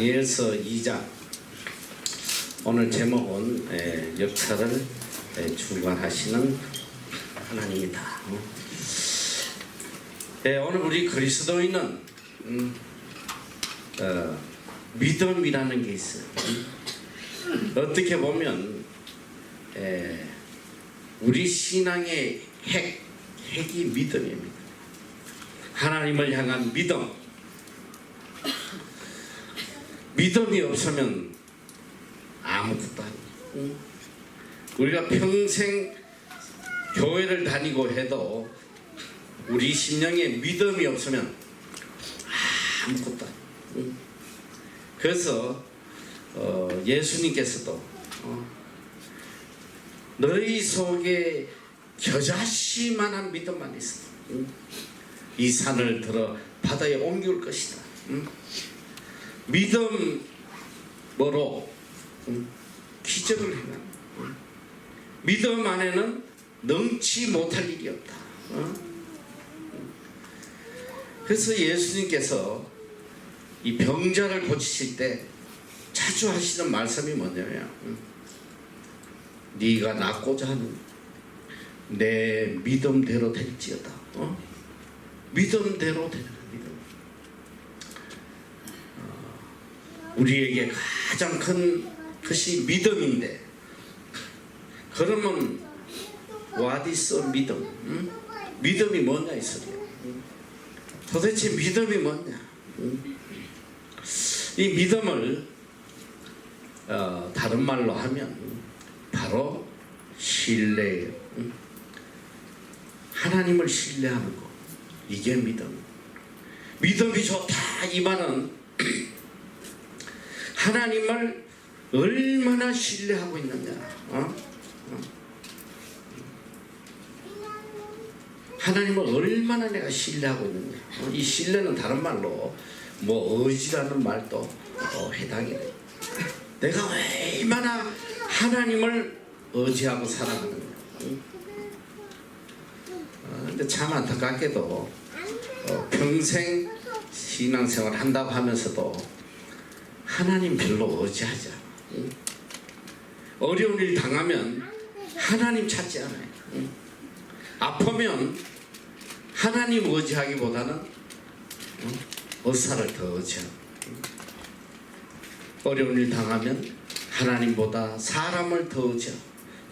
다니엘서 2장 오늘 제목은 역사를 주관하시는 하나님이다. 오늘 우리 그리스도인은 믿음이라는 게 있어요. 어떻게 보면 우리 신앙의 핵이 믿음입니다. 하나님을 향한 믿음. 믿음이 없으면 아무것도 아니에요. 우리가 평생 교회를 다니고 해도 우리 심령에 믿음이 없으면 아무것도 아니에요. 그래서 예수님께서도 너희 속에 겨자씨만한 믿음만 있어. 이 산을 들어 바다에 옮길 것이다. 믿음으로 기적을 행하는 믿음 안에는 능치 못할 일이 없다. 그래서 예수님께서 이 병자를 고치실 때 자주 하시는 말씀이 뭐냐면 네가 낫고자 하는 내 믿음대로 될지어다. 믿음대로 되는 믿음. 우리에게 가장 큰 것이 믿음인데, 그러면 what is 믿음? 믿음이 뭐냐 이 소리야. 도대체 믿음이 뭐냐? 이 믿음을 다른 말로 하면 바로 신뢰예요. 하나님을 신뢰하는 거, 이게 믿음. 믿음이 좋다 이 말은 하나님을 얼마나 신뢰하고 있느냐. 하나님을 얼마나 내가 신뢰하고 있느냐. 이 신뢰는 다른 말로 뭐 의지라는 말도 해당이 돼. 내가 얼마나 하나님을 의지하고 살아가느냐. 근데 참 안타깝게도 평생 신앙생활 한다고 하면서도 하나님 별로 의지하지 않아. 어려운 일 당하면 하나님 찾지 않아요. 아프면 하나님 의지하기보다는 의사를 더 의지하고, 어려운 일 당하면 하나님보다 사람을 더 의지하고,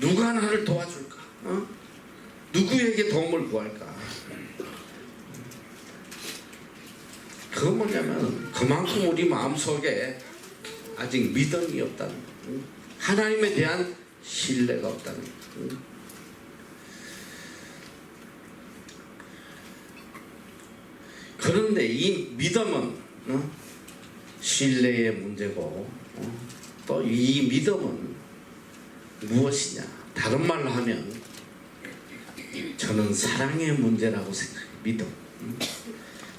누가 나를 도와줄까? 누구에게 도움을 구할까? 그건 뭐냐면 그만큼 우리 마음속에 아직 믿음이 없다는 거예요. 하나님에 대한 신뢰가 없다는 거예요. 그런데 이 믿음은 신뢰의 문제고, 또 이 믿음은 무엇이냐? 다른 말로 하면 저는 사랑의 문제라고 생각해요. 믿음.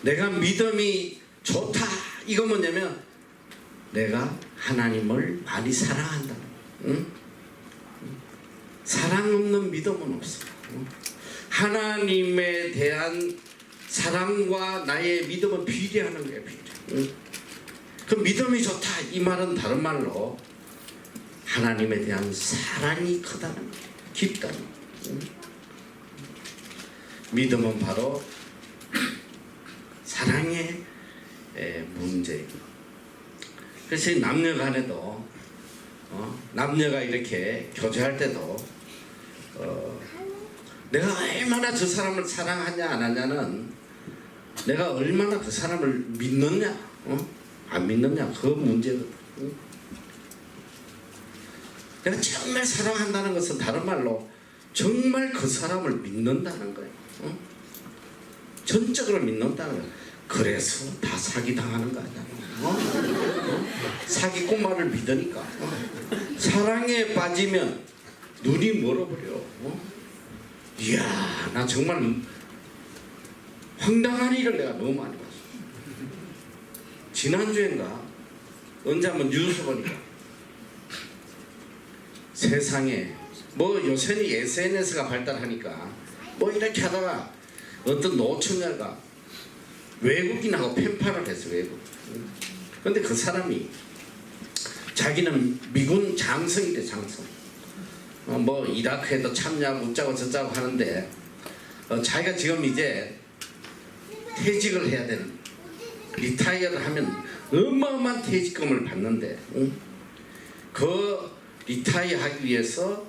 내가 믿음이 좋다 이거 뭐냐면 내가 하나님을 많이 사랑한다. 사랑 없는 믿음은 없어. 하나님에 대한 사랑과 나의 믿음은 비례하는 거야. 비례. 그 믿음이 좋다 이 말은 다른 말로 하나님에 대한 사랑이 크다는 거야. 깊다는 거야. 믿음은 바로 사랑의 문제입니다. 그래서 남녀 간에도 남녀가 이렇게 교제할 때도 내가 얼마나 저 사람을 사랑하냐 안 하냐는 내가 얼마나 그 사람을 믿느냐 안 믿느냐 그 문제거든. 내가 정말 사랑한다는 것은 다른 말로 정말 그 사람을 믿는다는 거예요. 전적으로 믿는다는 거예요. 그래서 다 사기당하는 거 아니야. 사기꾼 말을 믿으니까. 사랑에 빠지면 눈이 멀어버려. 이야, 나 정말 황당한 일을 내가 너무 많이 봤어. 지난주인가 언제 한번 뉴스 보니까 세상에 뭐 요새는 SNS가 발달하니까 뭐 이렇게 하다가 어떤 노처녀가 외국인하고 펜팔을 했어. 외국 근데 그 사람이 자기는 미군 장성이래, 장성. 뭐 이라크에도 참여하고 어쩌고 저쩌고 하는데 자기가 지금 이제 퇴직을 해야 되는, 리타이어를 하면 어마어마한 퇴직금을 받는데, 그 리타이어 하기 위해서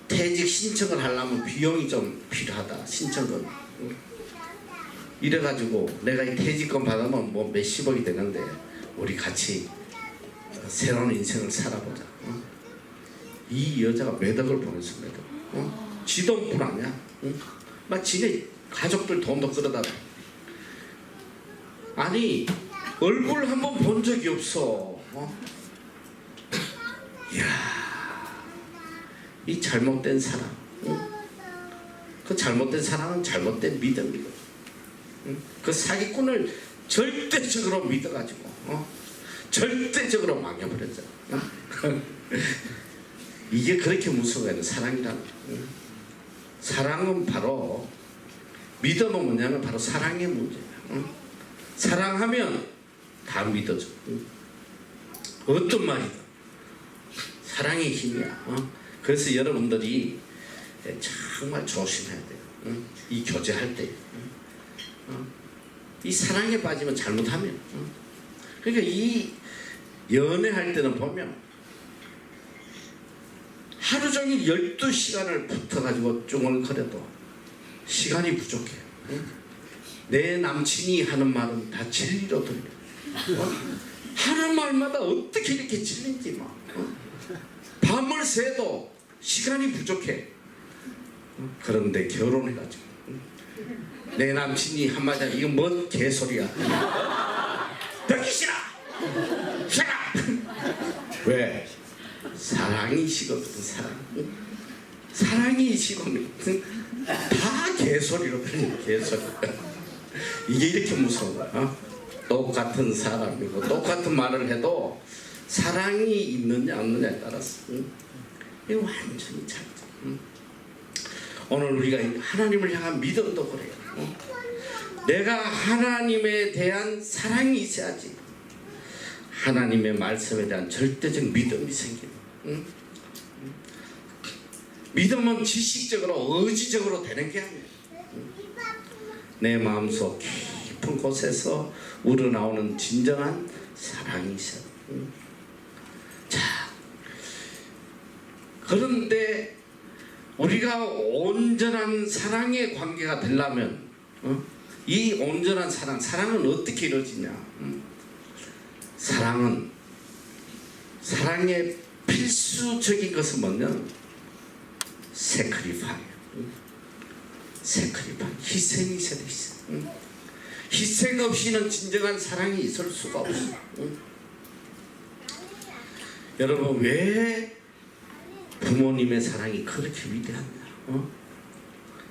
퇴직 신청을 하려면 비용이 좀 필요하다, 신청금. 이래가지고 내가 이 퇴직금 받으면 뭐 몇십억이 되는데 우리 같이 새로운 인생을 살아보자. 이 여자가 몇 억을 보냈어, 몇 억. 지 돈뿐 아니야. 막 지네 가족들 돈도 끌어다. 아니 얼굴 한번 본 적이 없어. 이야, 이 잘못된 사랑. 그 잘못된 사랑은 잘못된 믿음이거든. 그 사기꾼을 절대적으로 믿어가지고 절대적으로 망해버렸잖아. 이게 그렇게 무서워요, 사랑이라는. 사랑은 바로, 믿음은 뭐냐면 바로 사랑의 문제야. 사랑하면 다 믿어줘. 어떤 말이든 사랑의 힘이야. 그래서 여러분들이 정말 조심해야 돼요. 이 교제할 때. 이 사랑에 빠지면 잘못하면. 그러니까 이 연애할 때는 보면 하루 종일 12시간을 붙어가지고 쫑얼거려도 시간이 부족해. 내 남친이 하는 말은 다 진리로 들려. 하는 말마다 어떻게 이렇게 진리인지 막. 밤을 새도 시간이 부족해. 그런데 결혼해가지고 내 남친이 한마디 하면 이건 뭔 개소리야. 듣기 싫어. 싫어. 왜? 사랑이 식거든. 사랑이 식으면 다 개소리로 들려. 개소리. 이게 이렇게 무서운 거야. 똑같은 사람이고 똑같은 말을 해도 사랑이 있느냐 없느냐에 따라서 이거 완전히 차이죠. 오늘 우리가 하나님을 향한 믿음도 그래요. 내가 하나님에 대한 사랑이 있어야지 하나님의 말씀에 대한 절대적 믿음이 생기는. 믿음은 지식적으로 의지적으로 되는 게 아니에요. 내 마음속 깊은 곳에서 우러나오는 진정한 사랑이 있어요. 자, 그런데 우리가 온전한 사랑의 관계가 되려면 이 온전한 사랑은 어떻게 이루어지냐? 사랑의 필수적인 것은 뭐냐면 세크리파이, 희생이 있어야 돼. 희생 없이는 진정한 사랑이 있을 수가 없어. 여러분, 왜 부모님의 사랑이 그렇게 위대하냐?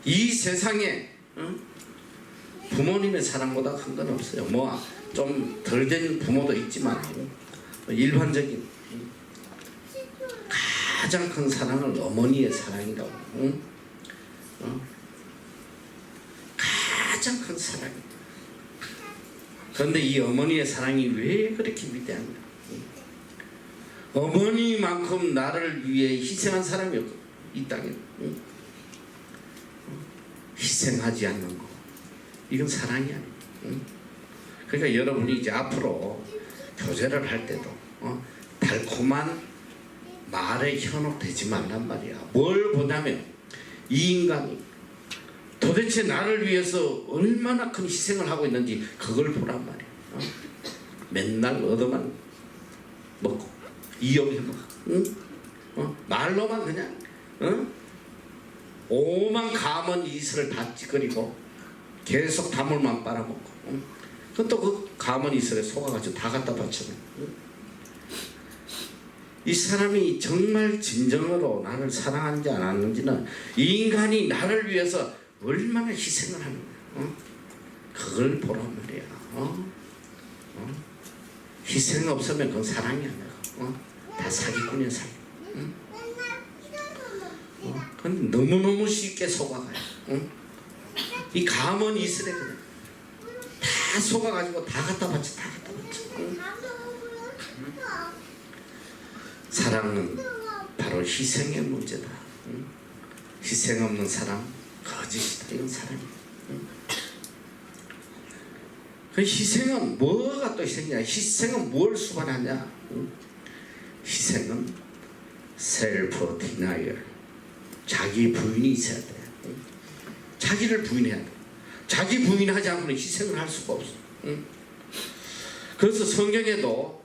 이 세상에 부모님의 사랑보다 큰 건 없어요. 뭐 좀 덜 된 부모도 있지만 일반적인 가장 큰 사랑은 어머니의 사랑이라고. 가장 큰 사랑이다. 그런데 이 어머니의 사랑이 왜 그렇게 위대한가? 어머니만큼 나를 위해 희생한 사람이 없고 이 땅에 희생하지 않는 거, 이건 사랑이 아니에요. 그러니까 여러분이 이제 앞으로 교제를 할 때도 달콤한 말에 현혹되지 말란 말이야. 뭘 보냐면 이 인간이 도대체 나를 위해서 얼마나 큰 희생을 하고 있는지 그걸 보란 말이야. 맨날 얻어만 먹고 이용해먹고 말로만 그냥 오만 감은 이슬을 다 찌그리고 계속 다물만 빨아먹고 그것도 그 감은 이슬에 속아가지고 다 갖다 바쳐내. 이 사람이 정말 진정으로 나를 사랑하는지 안 하는지는 이 인간이 나를 위해서 얼마나 희생을 하는 거야. 그걸 보란 말이야. 희생 없으면 그건 사랑이 아니야. 다 사기꾼이야, 사기. 그건 너무너무 쉽게 속아가요. 이 감은 이슬에 그냥 다 속아가지고 다 갖다 바쳐, 다 갖다 바쳐. 사랑은 바로 희생의 문제다. 희생 없는 사람 거짓이다. 이건 사랑이야. 그 희생은 뭐가 또 희생이냐? 희생은 뭘 수반하냐? 희생은 셀프 디나이얼, 자기 부인이 있어야 돼. 자기를 부인해야 돼. 자기 부인하지 않고는 희생을 할 수가 없어. 그래서 성경에도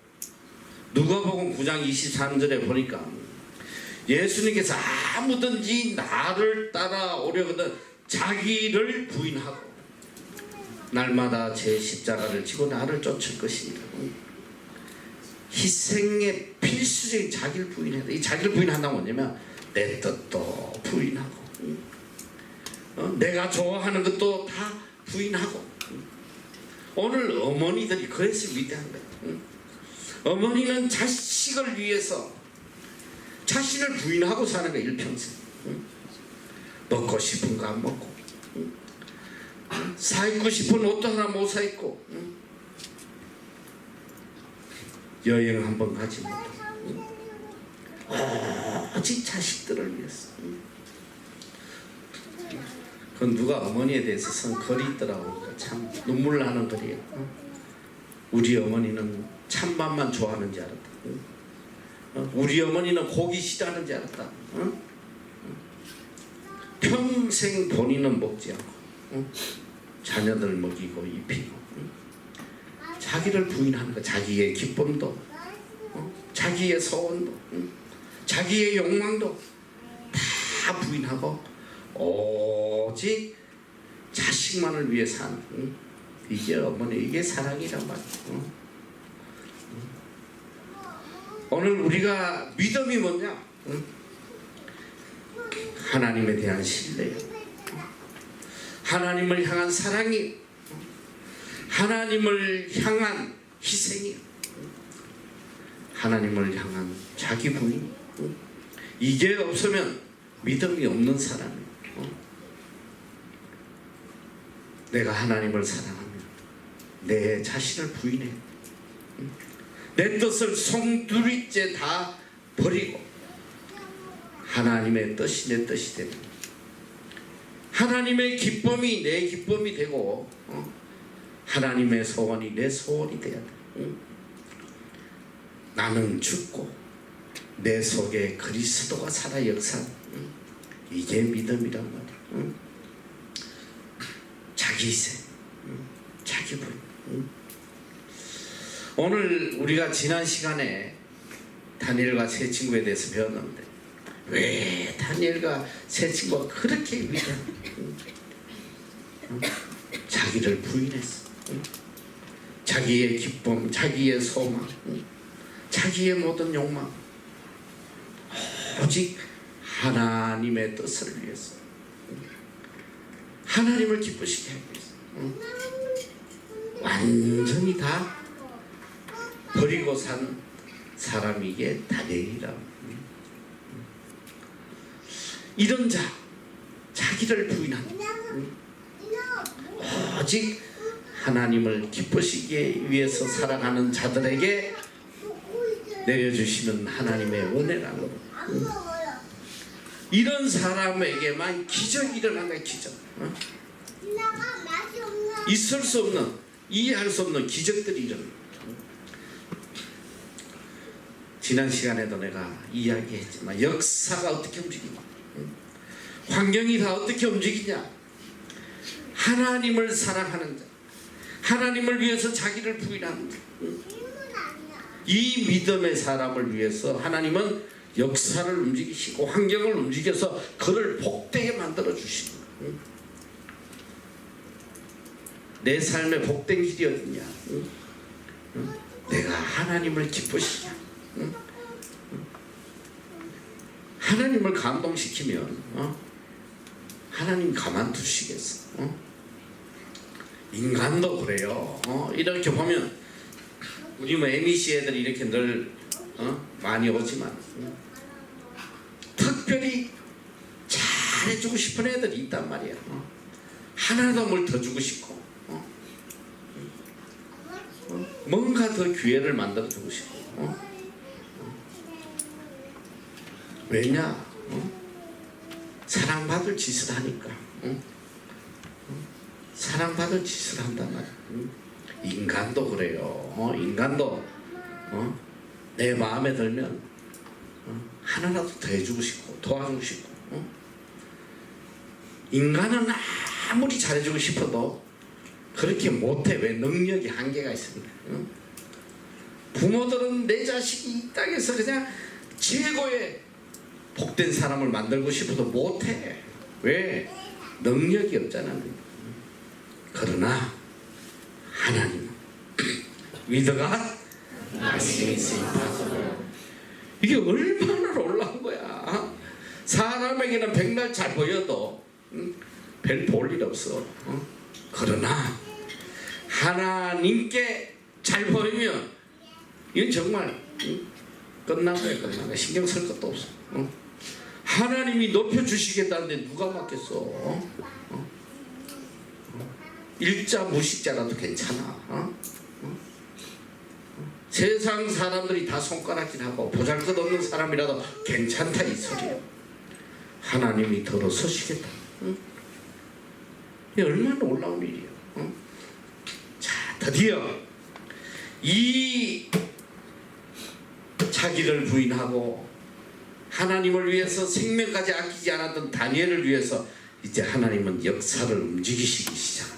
누가복음 9장 23절에 보니까 예수님께서 아무든지 나를 따라오려거든 자기를 부인하고 날마다 제 십자가를 지고 나를 쫓을 것입니다. 희생의 필수적인 자기를 부인해야 돼. 이 자기를 부인한다는 뭐냐면 내 뜻도 부인하고 내가 좋아하는 것도 다 부인하고. 오늘 어머니들이 그래서 위대한 거예요. 어머니는 자식을 위해서 자신을 부인하고 사는 거예요. 일평생. 먹고 싶은 거 안 먹고, 사입고 싶은 옷도 하나 못 사입고, 여행 한번 가지 못하고, 오직 자식들을 위해서. 그건 누가 어머니에 대해서 쓴 글이 있더라고. 참 눈물 나는 글이에요. 우리 어머니는 찬밥만 좋아하는 줄 알았다. 우리 어머니는 고기 싫어하는 줄 알았다. 평생 본인은 먹지 않고 자녀들 먹이고 입히고 자기를 부인하는 거. 자기의 기쁨도 자기의 소원도 자기의 욕망도 다 부인하고 오직 자식만을 위해 사는 이게 어머니, 이게 사랑이란 말이에요. 오늘 우리가 믿음이 뭐냐? 하나님에 대한 신뢰, 하나님을 향한 사랑이, 하나님을 향한 희생이, 하나님을 향한 자기 부인. 이게 없으면 믿음이 없는 사람이에요. 내가 하나님을 사랑하면 내 자신을 부인해. 내 뜻을 송두리째 다 버리고 하나님의 뜻이 내 뜻이 되고 하나님의 기쁨이 내 기쁨이 되고 하나님의 소원이 내 소원이 돼야 돼. 나는 죽고 내 속에 그리스도가 살아 역사하는 이게 믿음이란 말이야. 자기 희생, 자기 부인. 오늘 우리가 지난 시간에 다니엘과 세 친구에 대해서 배웠는데 왜 다니엘과 세 친구가 그렇게 위대한 자기를 부인했어. 자기의 기쁨, 자기의 소망, 자기의 모든 욕망 오직 하나님의 뜻을 위해서, 하나님을 기쁘시게 하기 위해서 완전히 다 버리고 산 사람이 이게 다니엘이라. 이런 자, 자기를 부인한 오직 하나님을 기쁘시기 위해서 살아가는 자들에게 내려주시는 하나님의 은혜라는 것. 이런 사람에게만 기적이 일어난 거야. 기적. 있을 수 없는, 이해할 수 없는 기적들이 일어나. 지난 시간에도 내가 이야기했지만 역사가 어떻게 움직이냐, 환경이 다 어떻게 움직이냐. 하나님을 사랑하는 자, 하나님을 위해서 자기를 부인하는 자, 이 믿음의 사람을 위해서 하나님은 역사를 움직이시고 환경을 움직여서 그를 복되게 만들어 주시는 거예요. 내 삶의 복된 길이 어디냐? 내가 하나님을 기쁘시냐? 하나님을 감동시키면 하나님 가만두시겠어? 인간도 그래요. 이렇게 보면 우리 뭐 MEC 애들이 이렇게 늘 많이 오지만 특별히 잘해주고 싶은 애들이 있단 말이야. 하나도 뭘 더 주고 싶고 뭔가 더 기회를 만들어 주고 싶어. 왜냐? 사랑받을 짓을 하니까. 사랑받을 짓을 한단 말이야. 인간도 그래요. 인간도 내 마음에 들면 하나라도 더 해주고 싶고 도와주고 싶고. 인간은 아무리 잘해주고 싶어도 그렇게 못해. 왜? 능력이 한계가 있습니다. 부모들은 내 자식이 이 땅에서 그냥 최고의 복된 사람을 만들고 싶어도 못해. 왜? 능력이 없잖아. 그러나 하나님 위드가 이게 얼마나 놀라운 거야. 사람에게는 백날 잘 보여도 별 볼 일 없어. 그러나 하나님께 잘 보이면 이건 정말 끝난 거야. 끝난 거야. 신경 쓸 것도 없어. 하나님이 높여주시겠다는데 누가 맡겠어? 일자 무식자라도 괜찮아. 세상 사람들이 다 손가락질하고 보잘것없는 사람이라도 괜찮다 이 소리야. 하나님이 들어서시겠다. 이게 얼마나 놀라운 일이야. 자, 드디어 이 자기를 부인하고 하나님을 위해서 생명까지 아끼지 않았던 다니엘을 위해서 이제 하나님은 역사를 움직이시기 시작.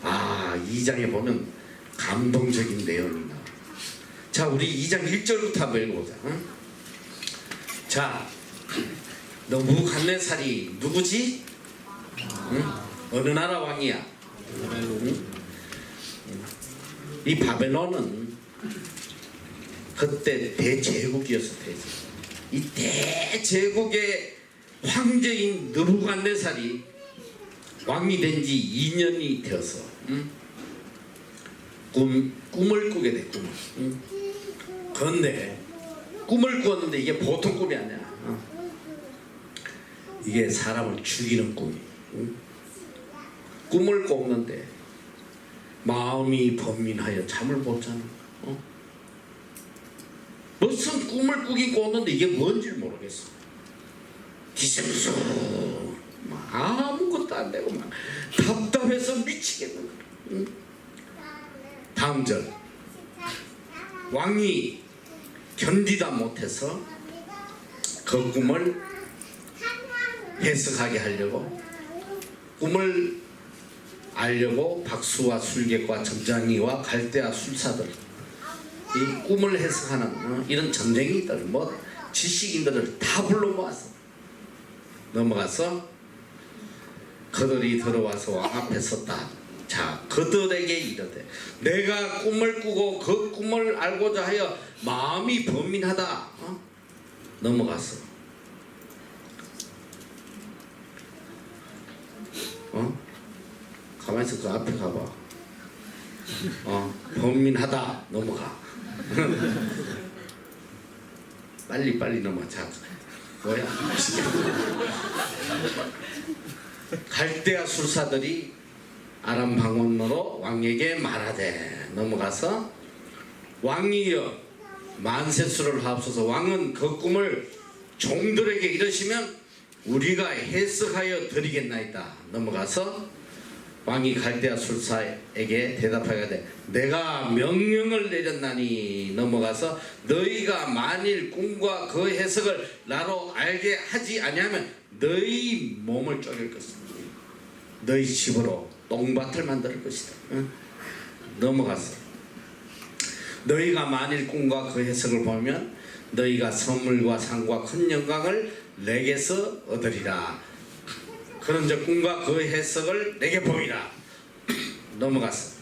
2장에 보면 감동적인 내용이 나와. 자, 우리 2장 1절부터 한번 읽어보자. 자, 느부갓네살이 누구지? 어느 나라 왕이야? 이 바벨론은 그때 대제국이었어. 이 대제국의 황제인 느부갓네살이 왕이 된 지 2년이 되어서 꿈을 꾸게 됐구나. 그런데 꿈을 꾸었는데 이게 보통 꿈이 아니야. 이게 사람을 죽이는 꿈이. 꿈을 꿨는데 마음이 번민하여 잠을 못 자는 거야. 무슨 꿈을 꾸긴 꿨는데 이게 뭔지 모르겠어. 뒤집어서 아무것도 안 되고 막 답답해서 미치겠는 거야. 다음 절. 왕이 견디다 못해서 그 꿈을 해석하게 하려고 꿈을 알려고 박수와 술객과 점장이와 갈대아 술사들, 이 꿈을 해석하는 이런 점쟁이들, 뭐 지식인들을 다 불러 모아서 넘어가서 그들이 들어와서 왕 앞에 섰다. 자, 그들에게 이르되 내가 꿈을 꾸고 그 꿈을 알고자 하여 마음이 번민하다. 넘어가서 가만히 있어. 그 앞에 가봐. 번민하다. 넘어가. 빨리 넘어가. 자, 뭐야? 갈대아 술사들이 아람 방언으로 왕에게 말하되 넘어가서 왕이여 만세수를 하옵소서. 왕은 그 꿈을 종들에게 이르시면 우리가 해석하여 드리겠나이다. 넘어가서 왕이 갈대아 술사에게 대답하되 내가 명령을 내렸나니. 넘어가서 너희가 만일 꿈과 그 해석을 나로 알게 하지 아니하면 너희 몸을 쪼갤 것이다. 너희 집으로 똥밭을 만들 것이다. 넘어가서 너희가 만일 꿈과 그 해석을 보면 너희가 선물과 상과 큰 영광을 내게서 얻으리라. 그런즉 꿈과 그 해석을 내게 보이라. 넘어갔어.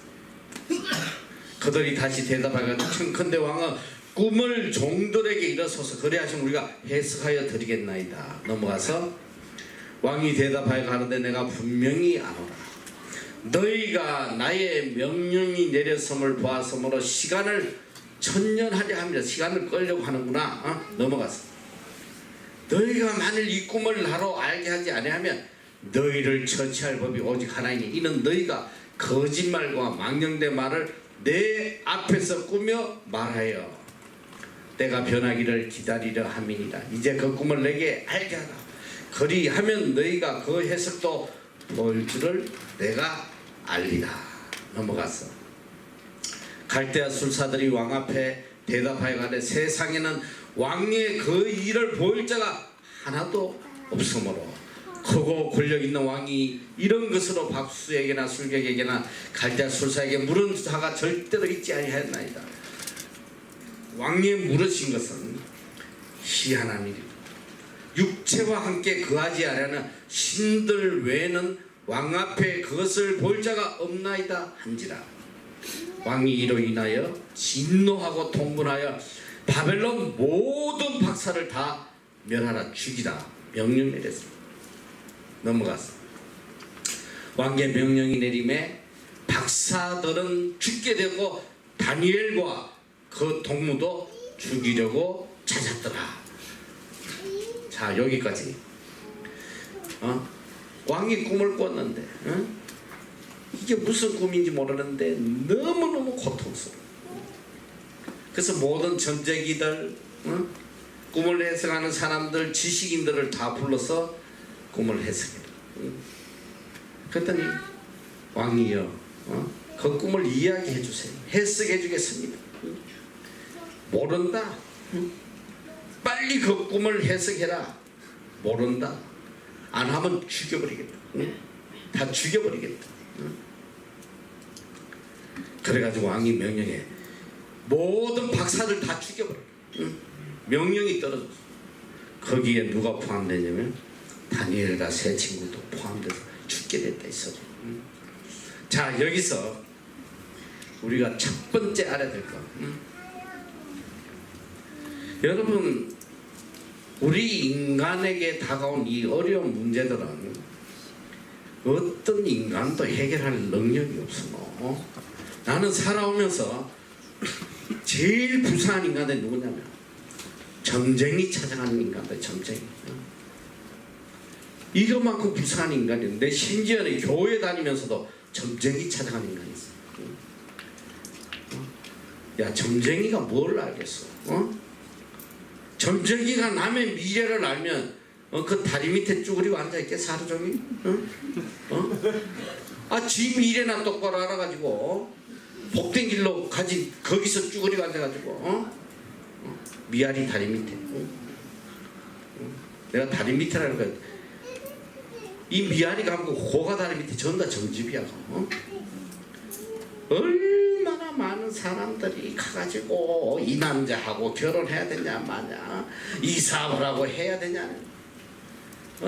그들이 다시 대답하여 청컨대 왕은 꿈을 종들에게 이르소서. 그래야지면 우리가 해석하여 드리겠나이다. 넘어가서 왕이 대답하여 가는데 내가 분명히 아노라. 너희가 나의 명령이 내렸음을 보았으므로 시간을 천년하려 합니다. 시간을 끌려고 하는구나. 넘어갔어. 너희가 만일 이 꿈을 나로 알게 하지 아니하면 너희를 처치할 법이 오직 하나이니 이는 너희가 거짓말과 망령된 말을 내 앞에서 꾸며 말하여 때가 변하기를 기다리려 함이니라. 이제 그 꿈을 내게 알게 하라. 그리하면 너희가 그 해석도 볼 줄을 내가 알리라. 넘어갔어. 갈대아 술사들이 왕 앞에 대답하여 가되 세상에는 왕의 그 일을 보일 자가 하나도 없으므로 크고 권력 있는 왕이 이런 것으로 박수에게나 술객에게나 갈대아 술사에게 물은 자가 절대로 있지 아니하였나이다. 왕의 물으신 것은 희한한 일이다. 육체와 함께 거하지 아니하는 신들 외에는 왕 앞에 그것을 볼 자가 없나이다 한지라. 왕이 이로 인하여 진노하고 통분하여 바벨론 모든 박사를 다 멸하라, 죽이라 명령 내렸습니다. 넘어갔어. 왕의 명령이 내림에 박사들은 죽게 되고 다니엘과 그 동무도 죽이려고 찾았더라. 자, 여기까지. 왕이 꿈을 꿨는데 이게 무슨 꿈인지 모르는데 너무너무 고통스러워. 그래서 모든 전쟁이들, 꿈을 해석하는 사람들, 지식인들을 다 불러서 꿈을 해석해. 그랬더니 왕이여, 그 꿈을 이야기해 주세요. 해석해 주겠습니다. 모른다. 빨리 그 꿈을 해석해라. 모른다. 안 하면 죽여버리겠다. 다 죽여버리겠다. 그래가지고 왕이 명령해 모든 박사들 다 죽여버려. 명령이 떨어졌어. 거기에 누가 포함되냐면 다니엘과 세 친구도 포함돼서 죽게 됐다 있어. 자, 여기서 우리가 첫 번째 알아야 될 거, 여러분, 우리 인간에게 다가온 이 어려운 문제들은 어떤 인간도 해결할 능력이 없어. 나는 살아오면서 제일 불쌍한 인간이 누구냐면 점쟁이 찾아가는 인간들. 점쟁이. 이것만큼 불쌍한 인간이 있는데 심지어는 교회 다니면서도 점쟁이 찾아가는 인간이 있어. 야, 점쟁이가 뭘 알겠어? 점쟁이가 남의 미래를 알면 그 다리 밑에 쭈그리고 앉아있겠어 하루 종일? 지 미래나 똑바로 알아가지고 복된 길로 가지 거기서 쭈그리고 앉아가지고 미아리 다리 밑에. 내가 다리 밑에라는 거야. 이 미아리가 하고 호가 다리 밑에 전부 다 정집이야. 얼마나 많은 사람들이 가가지고 이 남자하고 결혼해야 되냐 마냐, 이사를 하고 해야 되냐.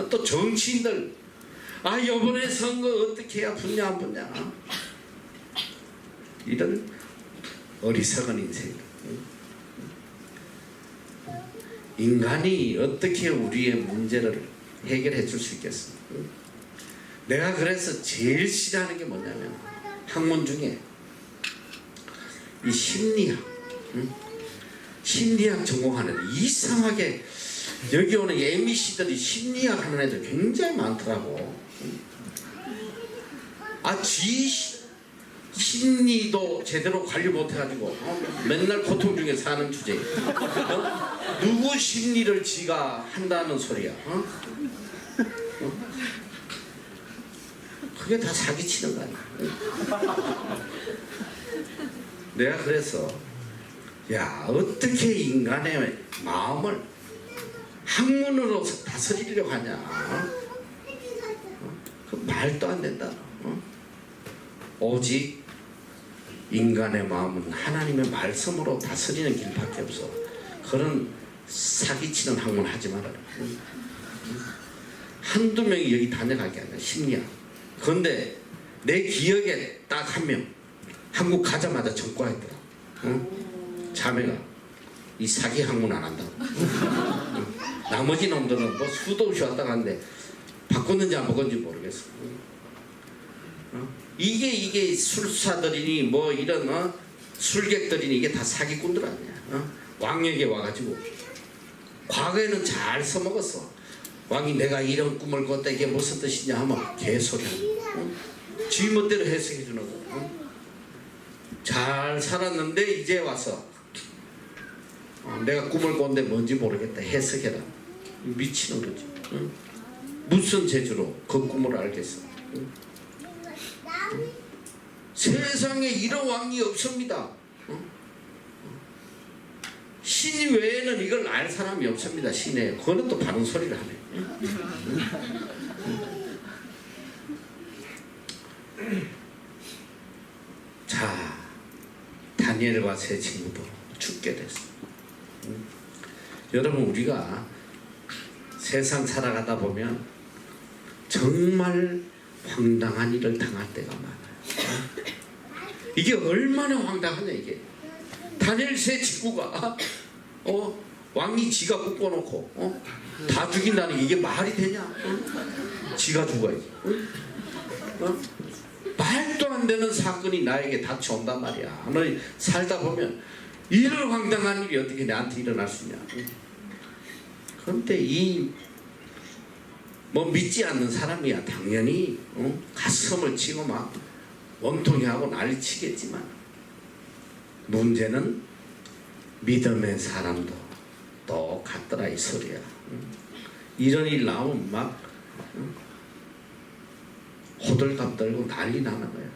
또 정치인들, 이번에 선거 어떻게 해야 붙냐 안 붙냐. 이런 어리석은 인생. 인간이 어떻게 우리의 문제를 해결해 줄 수 있겠어? 내가 그래서 제일 싫어하는 게 뭐냐면 학문 중에 이 심리학, 심리학 전공하는 애들, 이상하게 여기 오는 MBC들이 심리학 하는 애들 굉장히 많더라고. 심리도 제대로 관리 못해가지고 맨날 고통 중에 사는 주제에 누구 심리를 지가 한다는 소리야. 그게 다 사기치는 거 아니야. 내가 그래서 어떻게 인간의 마음을 학문으로 다스리려고 하냐. 그 말도 안 된다. 오직 인간의 마음은 하나님의 말씀으로 다스리는 길밖에 없어. 그런 사기치는 학문 하지 말아라. 한두 명이 여기 다녀가게 아니라 심리학. 그런데 내 기억에 딱 한 명, 한국 가자마자 전과했더라. 자매가 이 사기 학문 안 한다고. 나머지 놈들은 뭐 수도 없이 왔다 갔는데 바꿨는지 안 바꿨는지 모르겠어. 이게 술사들이니 뭐 이런 술객들이니 이게 다 사기꾼들 아니야. 왕에게 와가지고 과거에는 잘 써먹었어. 왕이 내가 이런 꿈을 꿨다 이게 무슨 뜻이냐 하면 개소리야. 지 멋대로 해석해 주는 거. 잘 살았는데 이제 와서 내가 꿈을 꿨는데 뭔지 모르겠다 해석해라. 미치는 거지. 응? 무슨 재주로 그 꿈을 알겠어? 응? 세상에 이런 왕이 없습니다. 신 외에는 이걸 알 사람이 없습니다. 신에. 그거는 또 바른 소리를 하네. 자, 다니엘과 세 친구도 죽게 됐어. 여러분, 우리가 세상 살아가다 보면 정말 황당한 일을 당할 때가 많아요. 이게 얼마나 황당하냐 이게. 다니엘 세 친구가 왕이 지가 묶어놓고 다 죽인다는 게 이게 말이 되냐? 지가 죽어야지. 말도 안 되는 사건이 나에게 닥쳐온단 말이야. 너 살다 보면 이런 황당한 일이 어떻게 나한테 일어날 수 있냐? 그런데 뭐 믿지 않는 사람이야 당연히 가슴을 치고 막 원통이 하고 난리치겠지만, 문제는 믿음의 사람도 똑같더라 이 소리야. 이런 일 나오면 막 호들갑 떨고 난리 나는 거야.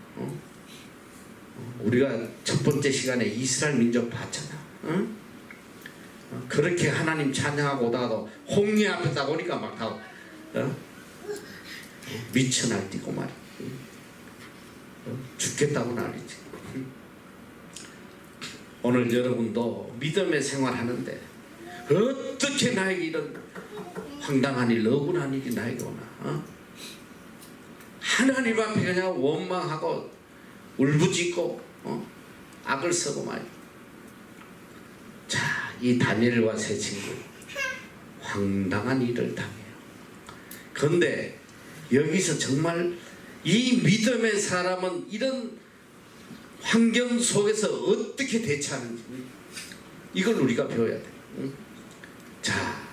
우리가 첫 번째 시간에 이스라엘 민족 봤잖아. 그렇게 하나님 찬양하고 오다가도 홍해 앞에 딱 오니까 막 다 미쳐 날뛰고 말이야. 죽겠다고 난리지. 오늘 여러분도 믿음의 생활하는데 어떻게 나에게 이런 황당한 일, 억울한 일이 나에게 오나? 하나님 앞에 그냥 원망하고 울부짖고 악을 쓰고 말이야. 자, 이 다니엘과 세 친구 황당한 일을 당해요. 그런데 여기서 정말 이 믿음의 사람은 이런 환경 속에서 어떻게 대처하는지 이걸 우리가 배워야 돼. 자,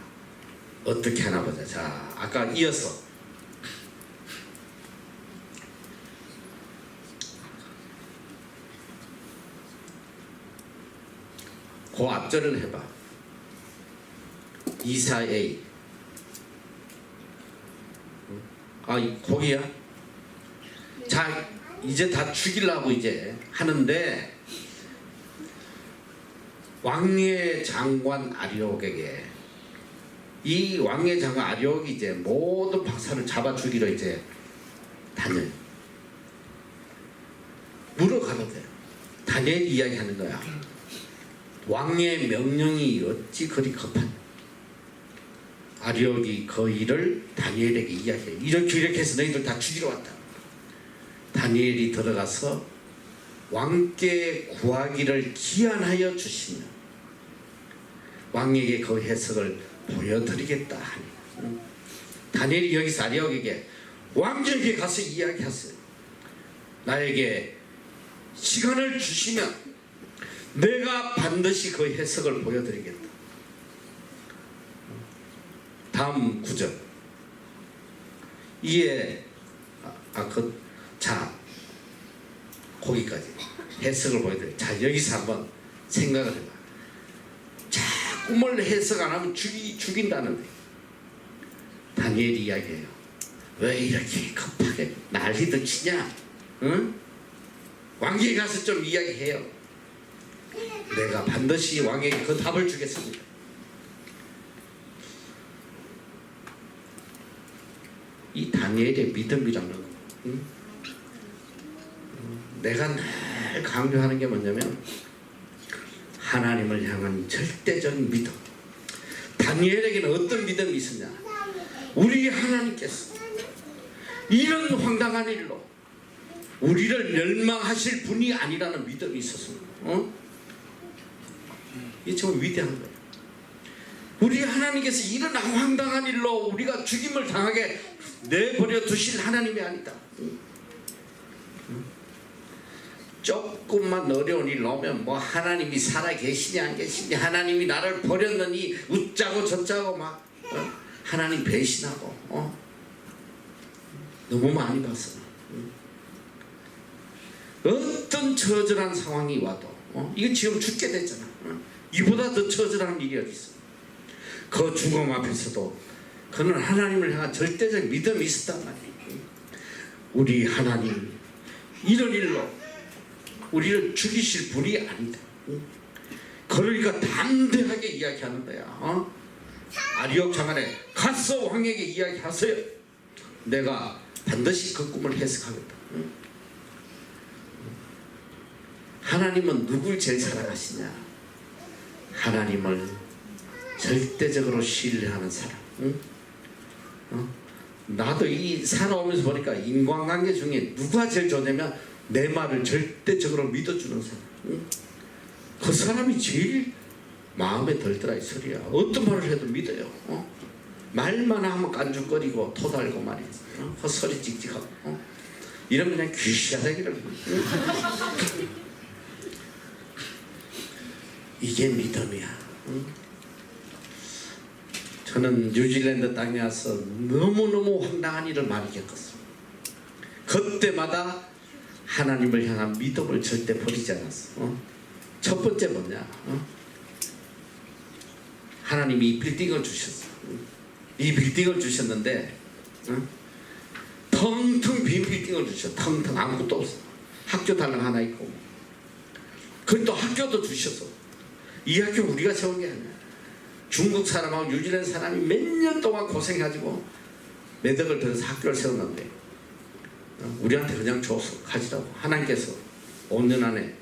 어떻게 하나 보자. 자, 아까 이어서 그 앞절을 해봐. 이사야. 거기야. 자, 이제 다 죽이려고 이제 하는데 왕의 장관 아리옥에게, 이 왕의 장관 아리옥이 이제 모든 박사를 잡아 죽이러 이제 다녀요. 물어가도 돼요. 다니엘 이야기하는 거야. 왕의 명령이 어찌 그리 급한? 아리옥이 그 일을 다니엘에게 이야기해요. 이렇게 해서 너희들 다 죽이러 왔다. 다니엘이 들어가서 왕께 구하기를 기한하여 주시며 왕에게 그 해석을 보여드리겠다 하니, 다니엘이 여기서 아리옥에게 왕에게 가서 이야기하세요. 나에게 시간을 주시면 내가 반드시 그 해석을 보여드리겠다. 다음 구절. 이에 자, 거기까지 해석을 보여드려. 자, 여기서 한번 생각을 해봐. 자, 꿈을 해석 안 하면 죽인다는데 다니엘이 이야기해요. 왜 이렇게 급하게 난리도 치냐? 응? 왕에게 가서 좀 이야기해요. 내가 반드시 왕에게 그 답을 주겠습니다. 이 다니엘의 믿음이라는, 내가 늘 강조하는 게 뭐냐면 하나님을 향한 절대적인 믿음. 다니엘에게는 어떤 믿음이 있었냐? 우리 하나님께서 이런 황당한 일로 우리를 멸망하실 분이 아니라는 믿음이 있었습니다. 이게 정말 위대한 거예요. 우리 하나님께서 이런 황당한 일로 우리가 죽임을 당하게 내버려 두실 하나님이 아니다. 조금만 어려운 일 오면 뭐 하나님이 살아 계시냐 안 계시냐, 하나님이 나를 버렸느니 웃자고 저자고 막 하나님 배신하고 너무 많이 봤어. 어떤 처절한 상황이 와도 이거 지금 죽게 됐잖아. 이보다 더 처절한 일이 어디 있어. 그 죽음 앞에서도 그는 하나님을 향한 절대적 믿음이 있었단 말이에요. 우리 하나님 이런 일로 우리를 죽이실 분이 아니다. 그러니까 담대하게 이야기하는 거야. 아리옥 장안에 가서 왕에게 이야기하세요. 내가 반드시 그 꿈을 해석하겠다. 하나님은 누굴 제일 사랑하시냐? 하나님을 절대적으로 신뢰하는 사람. 나도 이 살아오면서 보니까 인간관계 중에 누가 제일 좋냐면 내 말을 절대적으로 믿어주는 사람. 그 사람이 제일 마음에 들더라 이 소리야. 어떤 말을 해도 믿어요. 말만 하면 깐죽거리고 토달고 말이지. 헛소리 찍찍하고. 이러면 그냥 귀시하다기를. 이게 믿음이야. 저는 뉴질랜드 땅에 와서 너무너무 황당한 일을 많이 겪었어요. 그때마다 하나님을 향한 믿음을 절대 버리지 않았어. 첫 번째 뭐냐? 하나님이 이 빌딩을 주셨어. 이 빌딩을 주셨는데 텅텅 빈 빌딩을 주셨어. 텅텅 아무것도 없어. 학교 달랑 하나 있고. 그리고 또 학교도 주셨어. 이 학교 우리가 세운 게 아니야. 중국 사람하고 뉴질랜드 사람이 몇 년 동안 고생해가지고 매덕을 들어서 학교를 세웠는데 우리한테 그냥 줘서 가지라고. 하나님께서 5년 안에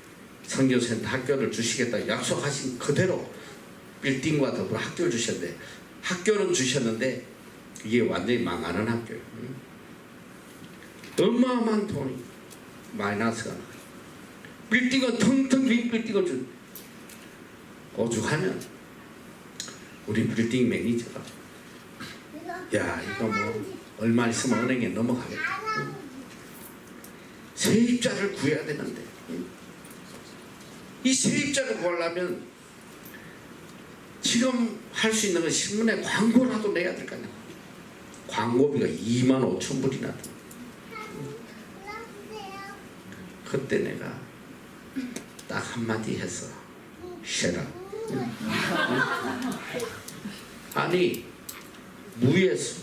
선교센터 학교를 주시겠다 약속하신 그대로 빌딩과 더불어 학교를 주셨는데, 학교는 주셨는데 이게 완전히 망하는 학교예요. 어마어마한 돈이 마이너스가 나요. 빌딩은 텅텅 빈 빌딩을 준. 오죽하면 우리 빌딩 매니저가 야 이거 뭐 얼마 있으면 은행에 넘어가겠다. 세입자를 구해야 되는데 이 세입자를 구하려면 지금 할 수 있는 건 신문에 광고라도 내야 될 거 아니야. 광고비가 25,000불이나 돼. 그때 내가 딱 한마디 해서 쉐라. 아니 무에서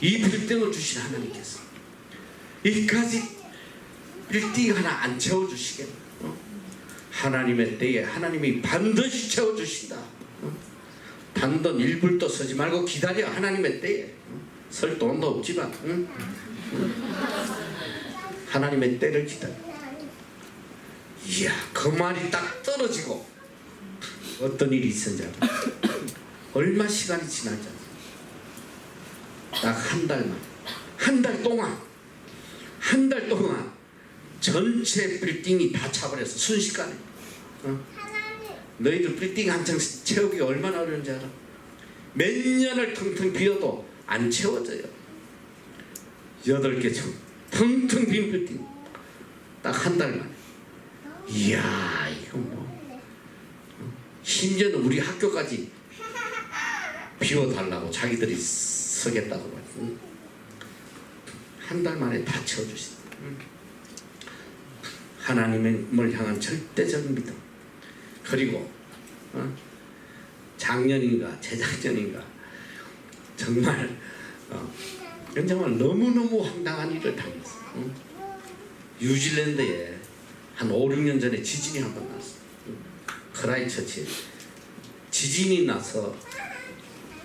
이 빌딩을 주신 하나님께서 이까지 빌딩 하나 안 채워주시겠나? 하나님의 때에 하나님이 반드시 채워주신다. 단돈 1불도 쓰지 말고 기다려. 하나님의 때에 설 돈도 없지만 하나님의 때를 기다려. 이야 그 말이 딱 떨어지고 어떤 일이 있었는지 알아? 얼마 시간이 지나지 딱 한 달만, 한 달 동안 전체 빌딩이 다 차버렸어. 순식간에. 너희들 빌딩 한창 채우기가 얼마나 어려운지 알아? 몇 년을 텅텅 비워도 안 채워져요. 8개 층 텅텅 빈 빌딩 딱 한 달 만에. 이야 이거 뭐 심지어는 우리 학교까지 비워달라고 자기들이 서겠다고 말이야. 한 달 만에 다 채워주신다. 하나님을 향한 절대적인 믿음. 그리고 작년인가 재작년인가 정말 정말 너무너무 황당한 일을 당했어. 뉴질랜드에 한 5, 6년 전에 지진이 한 번 났어. 크라이처치에 지진이 나서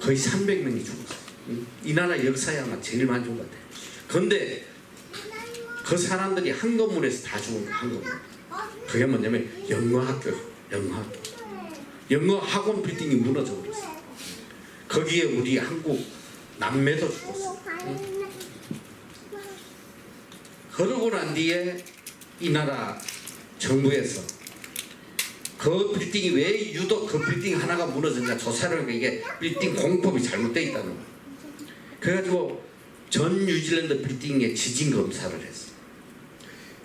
거의 300명이 죽었어. 이 나라 역사에 아마 제일 많이 죽은 것 같아. 그런데 그 사람들이 한 건물에서 다 죽은 거야. 한 건물. 그게 뭐냐면 영어학교. 영어 학원 빌딩이 무너져 버렸어. 거기에 우리 한국 남매도 죽었어. 그러고 난 뒤에 이 나라 정부에서 그 빌딩이 왜 유독 그 빌딩 하나가 무너졌냐 조사를 하니까 이게 빌딩 공법이 잘못되어 있다는 거야. 그래가지고 전 뉴질랜드 빌딩에 지진 검사를 했어.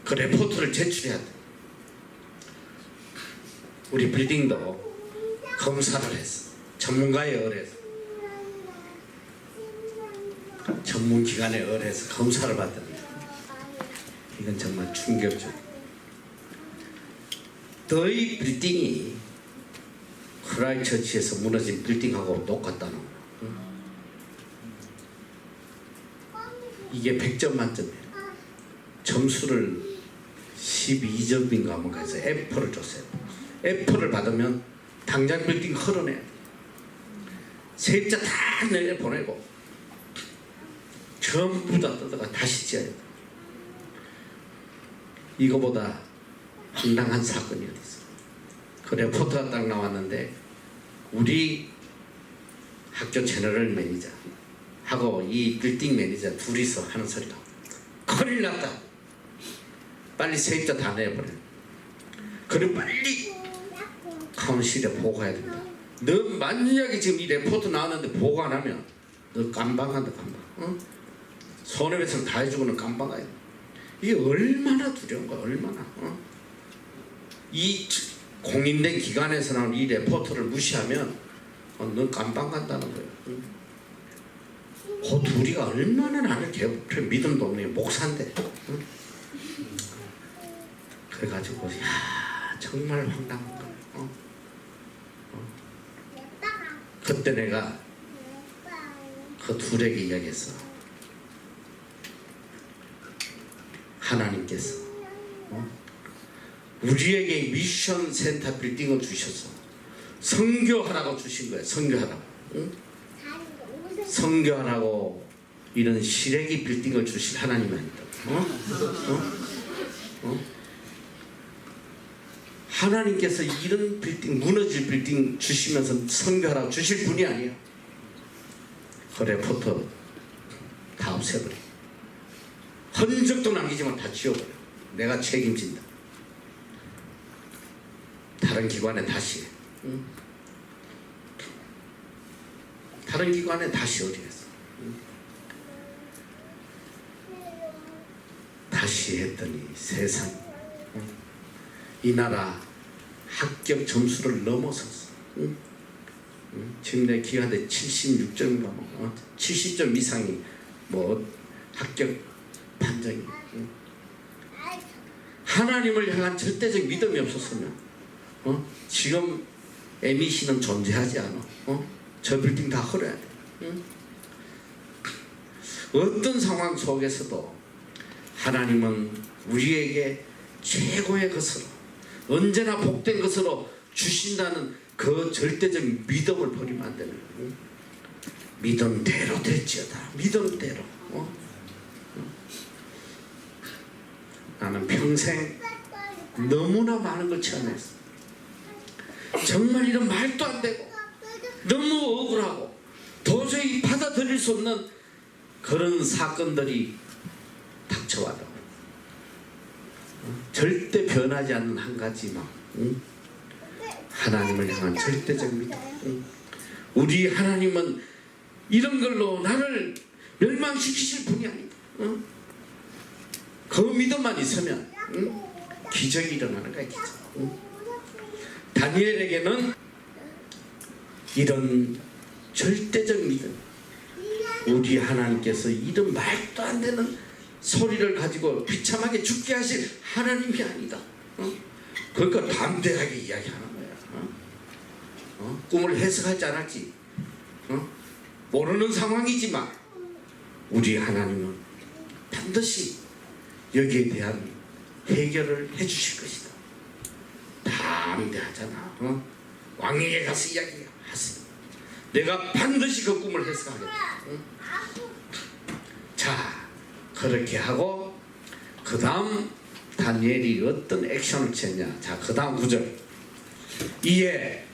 그 레포트를 제출해야 돼. 우리 빌딩도 검사를 했어. 전문가에 의뢰해서. 전문기관에 의뢰해서 검사를 받았는데 이건 정말 충격적. 너희 빌딩이 크라이처치에서 무너진 빌딩하고 똑같다는 거야. 응? 이게 100점 만점이에요. 점수를 12점인가 뭔가 해서 F를 줬어요. F를 받으면 당장 빌딩 헐어내야 돼. 세입자 다 내보내고 전부 다 뜯어가 다시 지어야 돼. 이거보다 황당한 사건이 어디 있어. 그 레포트가 딱 나왔는데 우리 학교 제너럴 매니저 하고 이 빌딩 매니저 둘이서 하는 소리가 큰일 났다. 빨리 세입자 다 내버려. 그리고 빨리 카운실에 보고해야 된다. 너 만약에 지금 이 레포트 나왔는데 보고 안 하면 너 깜방한다 깜방. 어? 손해배상 다 해주고는 깜방가야 돼. 이게 얼마나 두려운 거야. 얼마나. 어? 이 공인된 기관에서 나온 이 레포트를 무시하면 너 깜방 간다는 거예요. 응? 그 둘이가 얼마나 나를 믿음도 없는 목사인데. 응? 그래가지고 야 정말 황당한 거예요. 그때 내가 그 둘에게 이야기했어. 하나님께서 우리에게 미션 센터 빌딩을 주셔서 선교하라고 주신 거예요. 선교하라고. 응? 선교하라고 이런 시래기 빌딩을 주실 하나님 아니다. 하나님께서 이런 빌딩, 무너질 빌딩 주시면서 선교하라고 주실 분이 아니에요. 그 레포터 다 없애버려. 흔적도 남기지만 다 지워버려. 내가 책임진다. 다른 기관에 다시 해. 응? 다른 기관에 다시 어디겠어. 응? 다시 했더니 세상 이 나라 합격 점수를 넘어섰어. 응? 지금 내 기간에 76점인가 뭐 70점 이상이 뭐 합격 판정이. 응? 하나님을 향한 절대적 믿음이 없었으면 지금 MEC는 존재하지 않아. 저 빌딩 다 헐어야 돼. 응? 어떤 상황 속에서도 하나님은 우리에게 최고의 것으로 언제나 복된 것으로 주신다는 그 절대적 믿음을 버리면 안 되는 거예요. 믿음대로 될지어다. 믿음대로. 나는 평생 너무나 많은 걸 체험했어. 정말 이런 말도 안 되고 너무 억울하고 도저히 받아들일 수 없는 그런 사건들이 닥쳐와도 절대 변하지 않는 한 가지만 하나님을 향한 절대적 믿음. 우리 하나님은 이런 걸로 나를 멸망시키실 분이 아니다. 그 믿음만 있으면 기적이 일어나는 거야. 기적. 다니엘에게는 이런 절대적 믿음, 우리 하나님께서 이런 말도 안 되는 소리를 가지고 비참하게 죽게 하실 하나님이 아니다. 그러니까 담대하게 이야기하는 거야. 꿈을 해석하지 않았지. 모르는 상황이지만 우리 하나님은 반드시 여기에 대한 해결을 해주실 것이다. 담대하잖아. 왕에게 가서 이야기하세요. 내가 반드시 그 꿈을 해석하겠다. 자, 그렇게 하고 그 다음 다니엘이 어떤 액션을 취했냐. 자, 그 다음 9절. 이에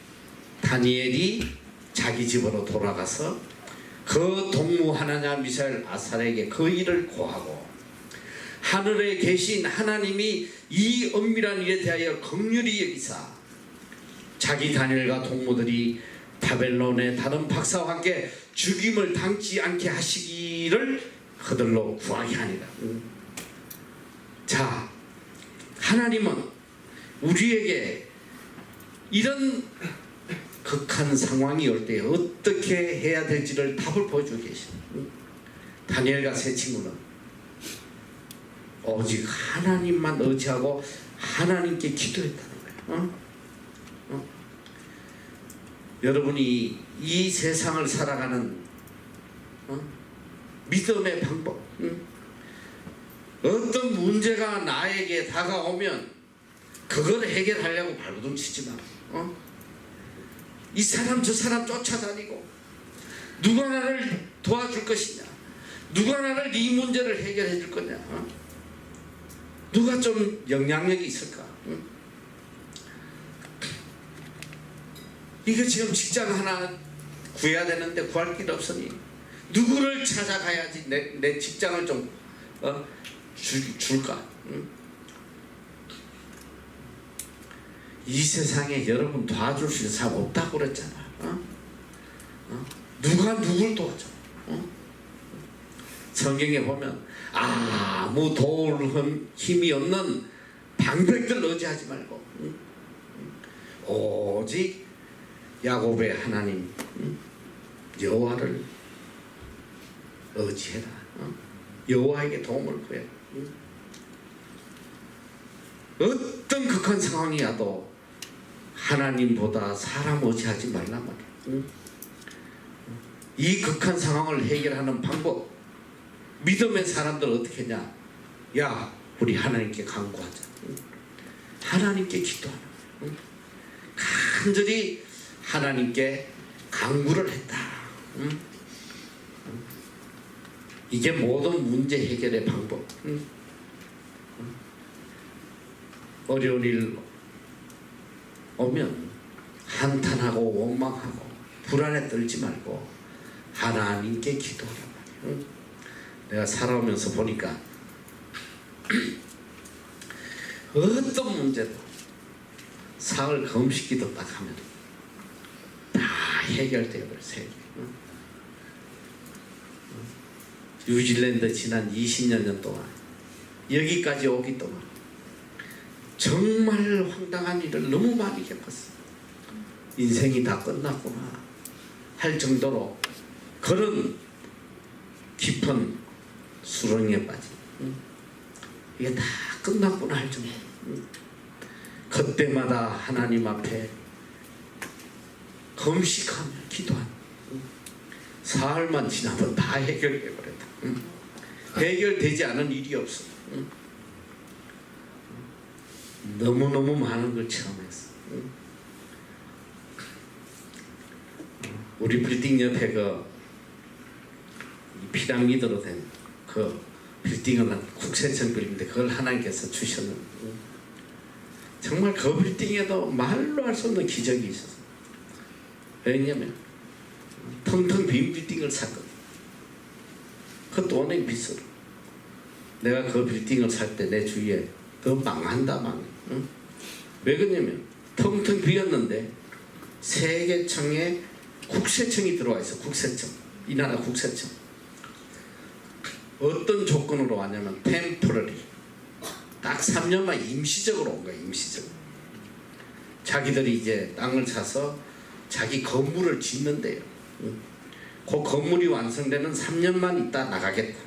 다니엘이 자기 집으로 돌아가서 그 동무 하나냐 미사엘 아살에게 그 일을 고하고 하늘에 계신 하나님이 이 엄밀한 일에 대하여 긍휼히 여기사 자기 다니엘과 동무들이 바벨론의 다른 박사와 함께 죽임을 당치 않게 하시기를 그들로 구하게 하니라. 자, 하나님은 우리에게 이런 극한 상황이 올 때 어떻게 해야 될지를 답을 보여주고 계십니다. 다니엘과 세 친구는 오직 하나님만 의지하고 하나님께 기도했다는 거예요. 여러분이 이 세상을 살아가는 믿음의 방법, 어떤 문제가 나에게 다가오면 그걸 해결하려고 발버둥 치지 마. 이 사람 저 사람 쫓아다니고 누가 나를 도와줄 것이냐, 누가 나를 이 문제를 해결해 줄 거냐, 누가 좀 영향력이 있을까. 이게 지금 직장 하나 구해야 되는데 구할 길 없으니 누구를 찾아가야지 내 직장을 좀 줄까. 이 세상에 여러분 도와줄 수 있는 사람 없다고 그랬잖아. 누가 누굴 도와줘. 성경에 보면 아무 도울 힘이 없는 방백들 의지하지 말고 오직 야곱의 하나님 여호와를 의지해라. 여호와에게 도움을 구해. 어떤 극한 상황이 와도 하나님보다 사람 의지하지 말란 말이야. 이 극한 상황을 해결하는 방법, 믿음의 사람들 어떻게 했냐? 야, 우리 하나님께 간구하자. 하나님께 기도하라. 간절히 하나님께 간구를 했다. 이게 모든 문제 해결의 방법. 어려운 일 오면 한탄하고 원망하고 불안에 떨지 말고 하나님께 기도하란 말이에요. 내가 살아오면서 보니까 어떤 문제도 사흘 금식기도 딱 하면 다 해결되어 버렸어요. 뉴질랜드 지난 20여 년 동안 여기까지 오기 동안 정말 황당한 일을 너무 많이 겪었어. 인생이 다 끝났구나 할 정도로 그런 깊은 수렁에 빠진, 이게 다 끝났구나 할 정도. 그때마다 하나님 앞에 금식하며 기도한 사흘만 지나면 다 해결해버렸다. 해결되지 않은 일이 없어. 너무너무 많은 걸 체험했어. 우리 빌딩 옆에 그 피라미드로 된 그 빌딩은 국세청 빌딩인데 그걸 하나님께서 주셨는, 정말 그 빌딩에도 말로 할 수 없는 기적이 있었어. 왜냐면 텅텅 빈 빌딩을 샀거든. 그것도 은행 빚으로. 내가 그 빌딩을 살 때 내 주위에 더 망한다 망해. 왜 그러냐면 텅텅 비었는데 세계청에 국세청이 들어와 있어. 국세청, 이 나라 국세청. 어떤 조건으로 왔냐면 템포러리, 딱 3년만 임시적으로 온 거야. 임시적으로. 자기들이 이제 땅을 사서 자기 건물을 짓는데요. 그 건물이 완성되는 3년만 있다 나가겠다.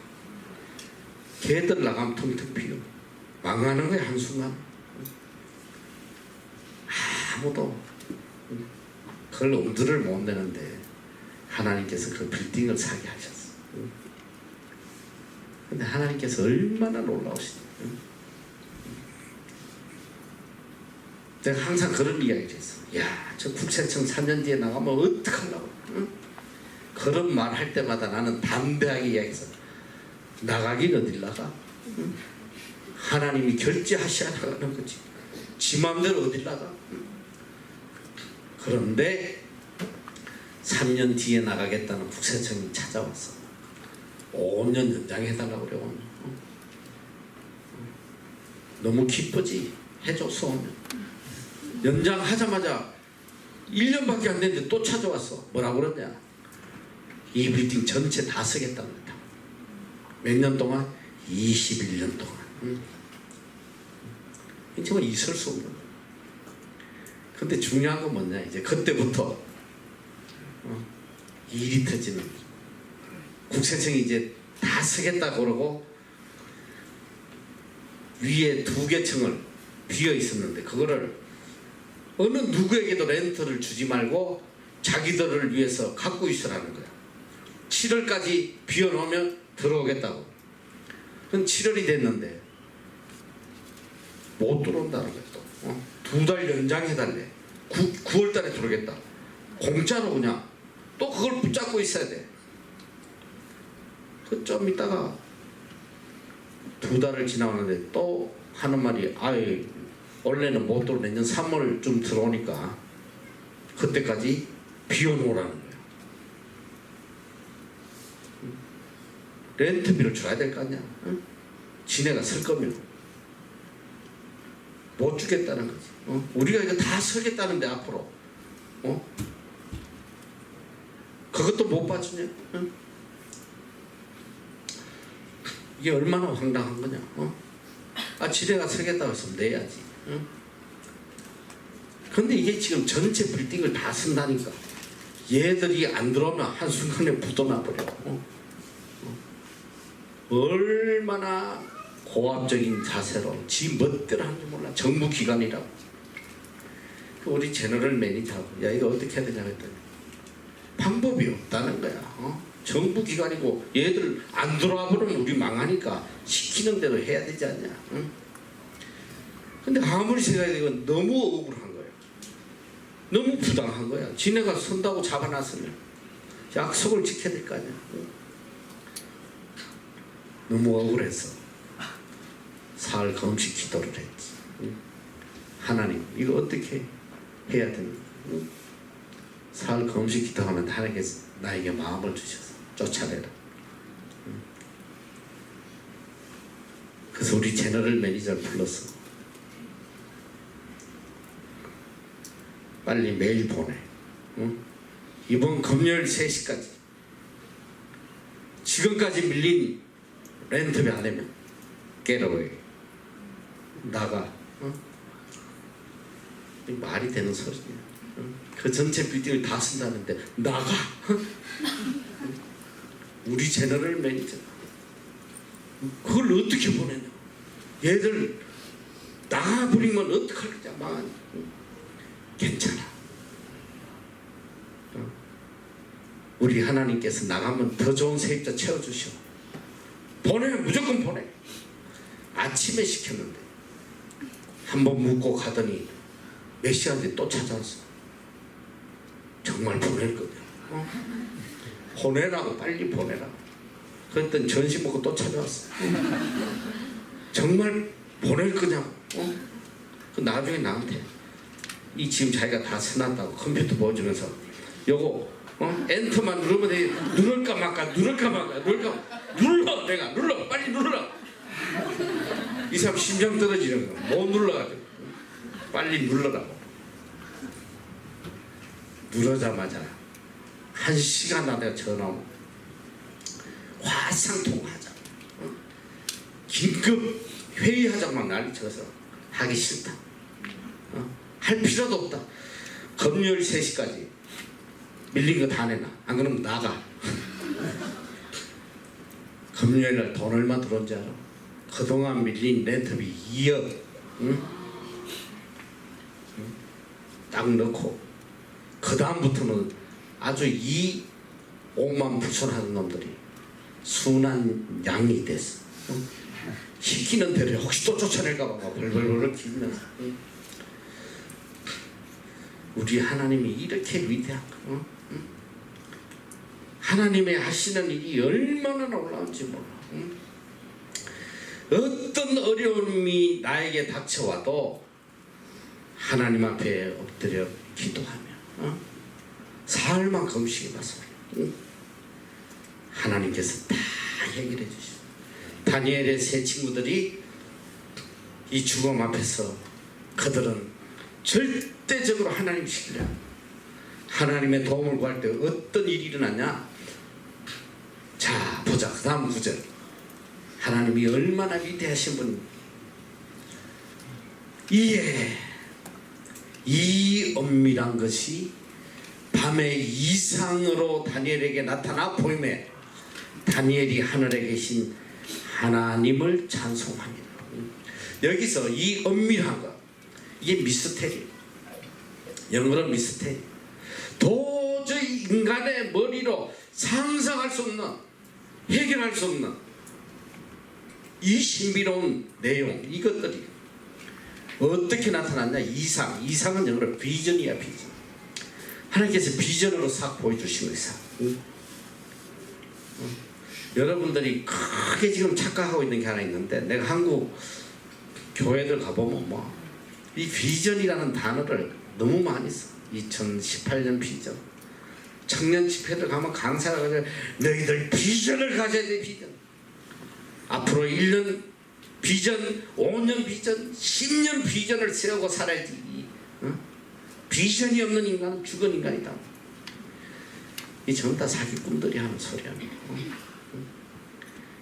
걔들 나가면 텅텅 비어 망하는 거야 한순간. 아무도 그걸 엄두를 못 내는데 하나님께서 그 빌딩을 사게 하셨어. 근데 하나님께서 얼마나 놀라우시냐. 내가 항상 그런 이야기를 했어. 야, 저 국세청 3년 뒤에 나가면 어떡하려고. 그런 말 할 때마다 나는 담대하게 이야기해서 나가긴 어딜 나가? 하나님이 결제하셔야 나가는 거지. 지 마음대로 어딜 나가? 그런데 3년 뒤에 나가겠다는 국세청이 찾아왔어. 5년 연장해달라고 그래. 5년. 너무 기쁘지? 해줘서 5년. 연장하자마자 1년밖에 안 됐는데 또 찾아왔어. 뭐라고 그러냐? 이 빌딩 전체 다 쓰겠다는 거다. 몇 년 동안? 21년 동안. 정말 있을 수 없는 거야. 근데 중요한 건 뭐냐? 이제 그때부터 일이 터지는 거죠. 국세청이 이제 다 쓰겠다 그러고 위에 2개 층을 비어 있었는데 그거를 어느 누구에게도 렌트를 주지 말고 자기들을 위해서 갖고 있으라는 거야. 7월까지 비워놓으면 들어오겠다고. 그건 7월이 됐는데 못 들어온다는 거야. 또 2달 연장해달래. 9월 달에 들어오겠다. 공짜로 그냥 또 그걸 붙잡고 있어야 돼. 그 좀 있다가 2달을 지나왔는데 또 하는 말이 아이 원래는 못 들어 내년 3월쯤 들어오니까 그때까지 비워놓으라는 거예요. 렌트비를 줘야 될 거 아니야. 응? 지네가 쓸 거면 못 주겠다는 거지. 우리가 이거 다 서겠다는데 앞으로 그것도 못 봐주냐. 응? 이게 얼마나 황당한 거냐. 지네가 서겠다고 했으면 내야지. 응? 근데 이게 지금 전체 빌딩을 다 쓴다니까. 얘들이 안 들어오면 한순간에 묻어나 버려. 얼마나 고압적인 자세로 지 멋대로 하는지 몰라. 정부기관이라고. 우리 제너럴 매니저하고 야 이거 어떻게 해야 되냐 했더니 방법이 없다는 거야. 정부기관이고 얘들 안 들어와 버리면 우리 망하니까 시키는 대로 해야 되지 않냐. 응? 근데 아무리 생각해도 너무 억울한 거야. 너무 부당한 거야. 지네가 선다고 잡아놨으면 약속을 지켜야 될 거 아니야. 응? 너무 억울해서 사흘 금식 기도를 했지. 응? 하나님 이거 어떻게 해야 됩니까? 응? 사흘 금식 기도하면 하나님께서 나에게 마음을 주셔서 쫓아내라. 응? 그래서 우리 제너럴 매니저를 불렀어. 빨리 메일 보내. 응? 이번 금요일 3시까지 지금까지 밀린 렌트비 안 내면 깨러버려. 나가. 말이 되는 소리냐. 그 전체 빌딩을 다 쓴다는데 나가. 우리 제너럴 매니저 그걸 어떻게 보내냐. 얘들 나가버리면 어떡할 거냐. 망하냐. 괜찮아. 우리 하나님께서 나가면 더 좋은 세입자 채워주시오. 보내. 무조건 보내. 아침에 시켰는데 한번 묵고 가더니 몇 시간 뒤에 또 찾아왔어. 정말 보낼 거냐. 보내라고. 빨리 보내라고. 그랬더니 전시 먹고 또 찾아왔어. 정말 보낼 거냐고. 그 나중에 나한테 이 지금 자기가 다 써놨다고 컴퓨터 보여주면서 요거 엔터만 누르면 돼. 누를까 말까 누를까 말까 눌러. 내가 눌러. 빨리 눌러. 이 사람 심장 떨어지는 거야. 못 눌러가지고 빨리 눌러라고. 누르자마자 1시간 안에 전화 오고 화상통화하자. 긴급 회의하자고 난리쳐서 하기 싫다. 할 필요도 없다. 금요일 3시까지 밀린 거 다 내놔. 안 그러면 나가. 금요일날 돈 얼마 들어온지 알아? 그동안 밀린 렌트비 2억. 응? 딱 넣고 그 다음부터는 아주 5만 부천하는 놈들이 순한 양이 됐어. 응? 시키는 대로 혹시 또 쫓아낼까봐 막 벌벌벌 기면서. 응? 우리 하나님이 이렇게 위대한가. 응? 하나님의 하시는 일이 얼마나 놀라운지 몰라. 응? 어떤 어려움이 나에게 닥쳐와도 하나님 앞에 엎드려 기도하며 사흘만 금식해봐서 하나님께서 다 해결해 주시죠. 다니엘의 세 친구들이 이 죽음 앞에서 그들은 절대적으로 하나님 시키려 하나님의 도움을 구할 때 어떤 일이 일어나냐. 자 보자. 그 다음 구절. 하나님이 얼마나 위대하신 분. 이에 이 엄밀한 것이 밤의 이상으로 다니엘에게 나타나 보임에 다니엘이 하늘에 계신 하나님을 찬송하며 여기서 이 엄밀한 것, 이게 미스테리, 영어로 미스테리. 도저히 인간의 머리로 상상할 수 없는, 해결할 수 없는 이 신비로운 내용, 이것들이 어떻게 나타났냐? 이상은 영어로 비전이야. 비전. 하나님께서 비전으로 싹 보여주신 이상. 여러분들이 크게 지금 착각하고 있는 게 하나 있는데, 내가 한국 교회들 가보면 이 비전이라는 단어를 너무 많이 써. 2018년 비전. 청년 집회들 가면 강사가 그래, 너희들 비전을 가져야 돼. 비전. 앞으로 1년 비전, 5년 비전, 10년 비전을 세우고 살아야지. 비전이 없는 인간은 죽은 인간이다. 이 전부 다 사기꾼들이 하는 소리야.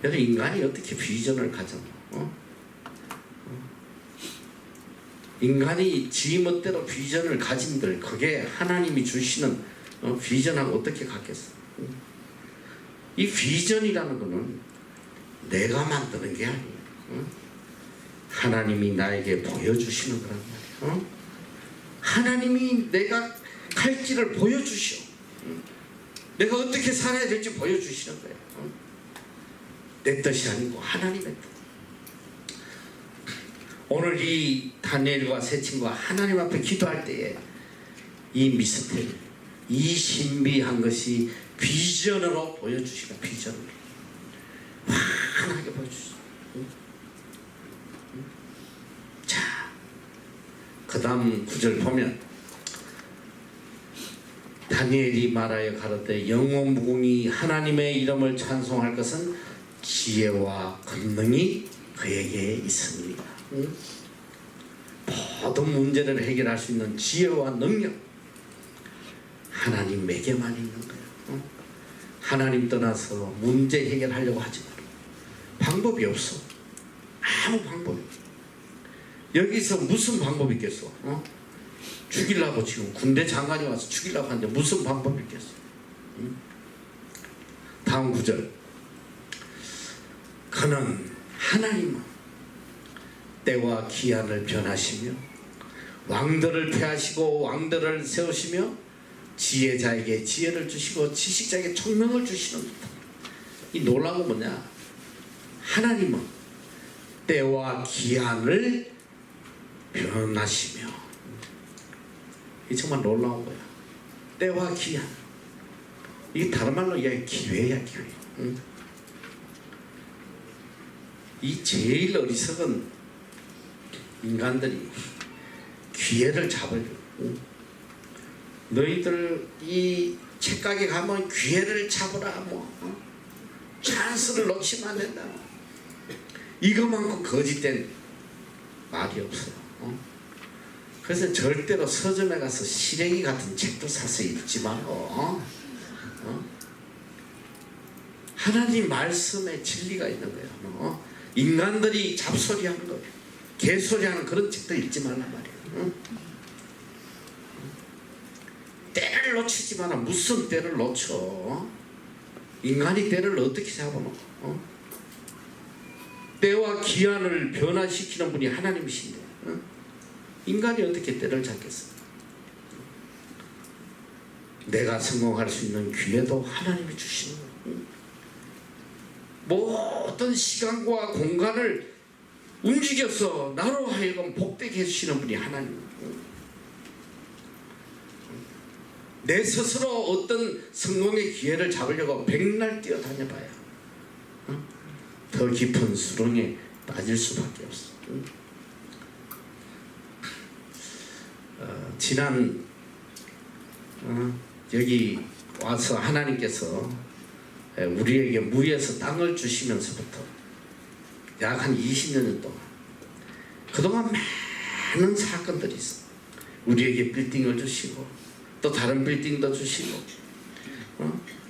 여러분, 인간이 어떻게 비전을 가져? 인간이 지 멋대로 비전을 가진들, 그게 하나님이 주시는 비전하고 어떻게 같겠어? 이 비전이라는 거는 내가 만드는 게 아니에요. 하나님이 나에게 보여주시는 거란 말이에요. 하나님이 내가 갈 길을 보여주시오. 내가 어떻게 살아야 될지 보여주시는 거예요. 내 뜻이 아니고 하나님의 뜻. 오늘 이 다니엘과 세 친구가 하나님 앞에 기도할 때에 이 미스테리, 이 신비한 것이 비전으로 보여주시고, 비전으로 환하게 보여주시죠. 자, 그 다음 구절 보면 다니엘이 말하여 가로되 영원무궁히 하나님의 이름을 찬송할 것은 지혜와 권능이 그에게 있습니다. 모든 문제를 해결할 수 있는 지혜와 능력, 하나님에게만 있는 거예요. 하나님 떠나서 문제 해결하려고 하지 마라. 방법이 없어. 아무 방법이 없어. 여기서 무슨 방법이 있겠어? 죽이려고 지금 군대 장관이 와서 죽이려고 하는데 무슨 방법이 있겠어? 다음 구절. 그는 하나님은 때와 기한을 변하시며 왕들을 폐하시고 왕들을 세우시며 지혜자에게 지혜를 주시고 지식자에게 총명을 주시는 듯. 이 놀라운 건 뭐냐? 하나님은 때와 기한을 변하시며, 이 정말 놀라운 거야. 때와 기한. 이게 다른 말로 이게 기회야, 기회. 이 제일 어리석은 인간들이 기회를 잡으려고. 너희들 이 책가게 가면 기회를 잡으라, 찬스를 놓치면 안 된다. 이것만큼 거짓된 말이 없어요. 그래서 절대로 서점에 가서 시래기 같은 책도 사서 읽지 말고, 하나님 말씀에 진리가 있는 거예요. 인간들이 잡소리하는 거예요. 개소리하는 그런 책도 읽지 말란 말이에요. 때를 놓치지 마라. 무슨 때를 놓쳐? 인간이 때를 어떻게 잡아놓고? 때와 기한을 변화시키는 분이 하나님이신데, 인간이 어떻게 때를 잡겠어? 내가 성공할 수 있는 기회도 하나님이 주시는 거예요. 모든 시간과 공간을 움직여서 나로 하여금 복되게 해주시는 분이 하나님이에요. 내 스스로 어떤 성공의 기회를 잡으려고 백날 뛰어다녀봐야 더 깊은 수렁에 빠질 수밖에 없어. 지난 여기 와서 하나님께서 우리에게 무리에서 땅을 주시면서부터 약 한 20년 동안 그동안 많은 사건들이 있어. 우리에게 빌딩을 주시고 또 다른 빌딩도 주시고,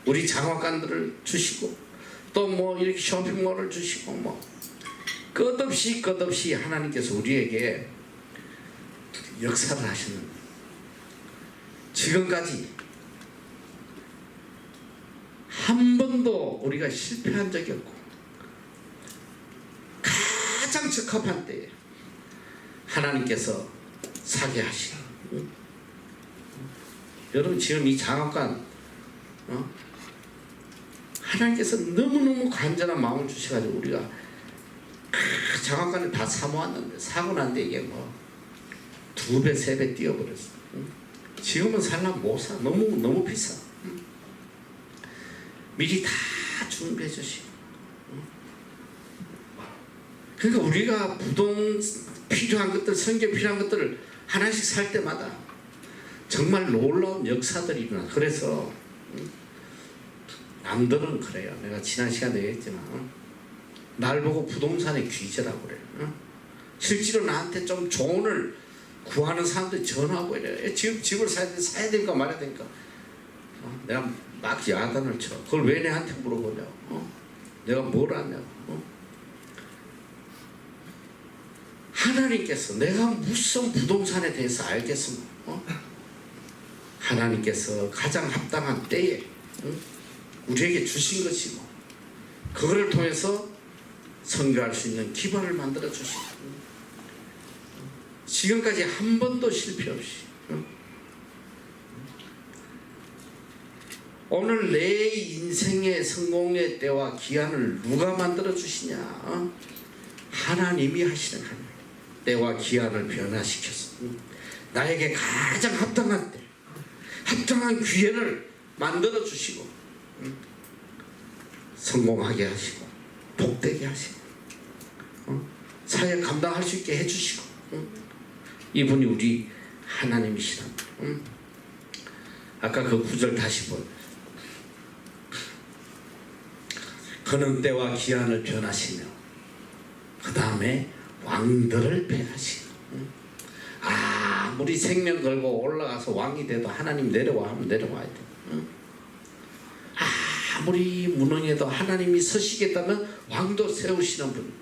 우리 장학관들을 주시고 또 뭐 이렇게 쇼핑몰을 주시고, 뭐 끝없이 하나님께서 우리에게 역사를 하시는, 지금까지 한 번도 우리가 실패한 적이 없고 가장 적합한 때에 하나님께서 사게 하시고. 여러분 지금 이 장학관 하나님께서 너무너무 간절한 마음을 주셔가지고 우리가 장학관을 다 사모았는데 사고 난데 이게 뭐 2배 3배 뛰어버렸어. 지금은 살려면 못 사. 너무 비싸. 미리 다 준비해 주시고. 그러니까 우리가 부동 필요한 것들, 성경 필요한 것들을 하나씩 살 때마다 정말 놀라운 역사들이 일어나. 그래서 남들은 그래요. 내가 지난 시간에 얘기했지만 날 보고 부동산의 귀재라고 그래요. 실제로 나한테 좀 조언을 구하는 사람들이 전화하고 이래. 집을 사야 되니까 말아야 되니까. 내가 막 야단을 쳐. 그걸 왜 내한테 물어보냐고. 내가 뭘 하냐고. 하나님께서 내가 무슨 부동산에 대해서 알겠습니까? 하나님께서 가장 합당한 때에 우리에게 주신 것이고 그거를 통해서 선교할 수 있는 기반을 만들어 주시고 지금까지 한 번도 실패 없이 오늘 내 인생의 성공의 때와 기한을 누가 만들어 주시냐? 하나님이 하시는 하나님. 때와 기한을 변화시켜서 나에게 가장 합당한 때, 합당한 기회를 만들어 주시고 성공하게 하시고 복되게 하시고 사회 감당할 수 있게 해주시고 이분이 우리 하나님이시다. 아까 그 구절 다시 보여. 그는 때와 기한을 변하시며 그 다음에 왕들을 배하시고 아무리 생명 걸고 올라가서 왕이 돼도 하나님 내려와 하면 내려와야 돼. 아무리 무능해도 하나님이 서시겠다면 왕도 세우시는 분.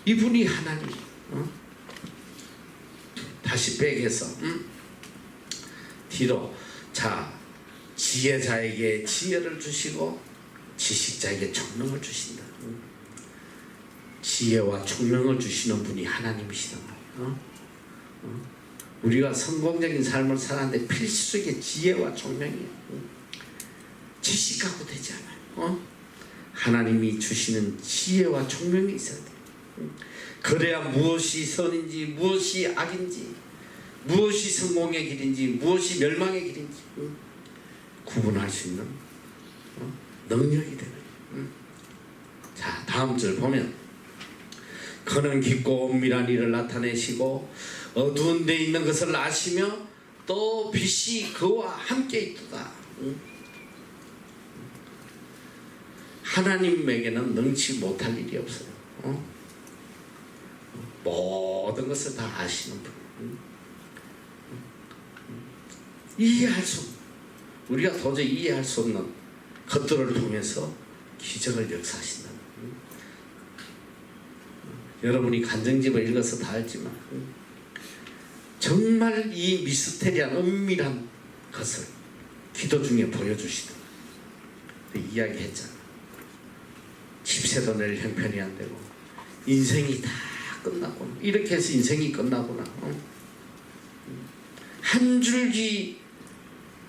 이분이 하나님. 다시 백해서 뒤로. 자, 지혜자에게 지혜를 주시고 지식자에게 총명을 주신다. 지혜와 총명을 주시는 분이 하나님이시단 말이에요. 우리가 성공적인 삶을 살았는데 필수적인 지혜와 총명이에요. 지식 갖고 되지 않아요. 하나님이 주시는 지혜와 총명이 있어야 돼요. 그래야 무엇이 선인지 무엇이 악인지 무엇이 성공의 길인지 무엇이 멸망의 길인지 구분할 수 있는 능력이 되는. 자, 다음 절 보면 그는 깊고 은밀한 일을 나타내시고 어두운 데 있는 것을 아시며 또 빛이 그와 함께 있도다. 하나님에게는 능치 못할 일이 없어요. 모든 것을 다 아시는 분. 이해할 수 없는, 우리가 도저히 이해할 수 없는 것들을 통해서 기적을 역사하신다. 여러분이 간증집을 읽어서 다 알지만 정말 이 미스테리한 은밀한 것을 기도 중에 보여주시더라. 이야기했잖아. 집세도 낼 형편이 안 되고 인생이 다 끝나구나. 이렇게 해서 인생이 끝나구나. 한 줄기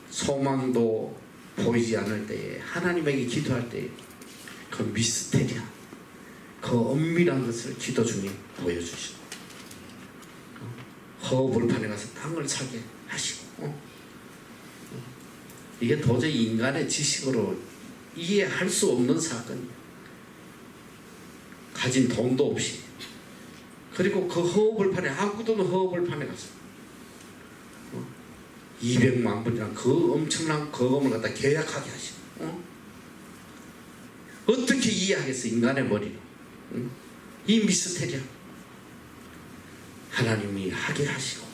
소망도 보이지 않을 때에 하나님에게 기도할 때에 그 미스테리한 그 엄밀한 것을 기도 중에 보여주시고 허허벌판에 가서 땅을 사게 하시고 이게 도저히 인간의 지식으로 이해할 수 없는 사건이에요. 가진 돈도 없이 그리고 그 허허벌판에 아무도 없는 허허벌판에 가서 200만 불이랑 그 엄청난 거금을 갖다 계약하게 하시고 어떻게 이해하겠어 인간의 머리로. 이 미스테리아 하나님이 하게 하시고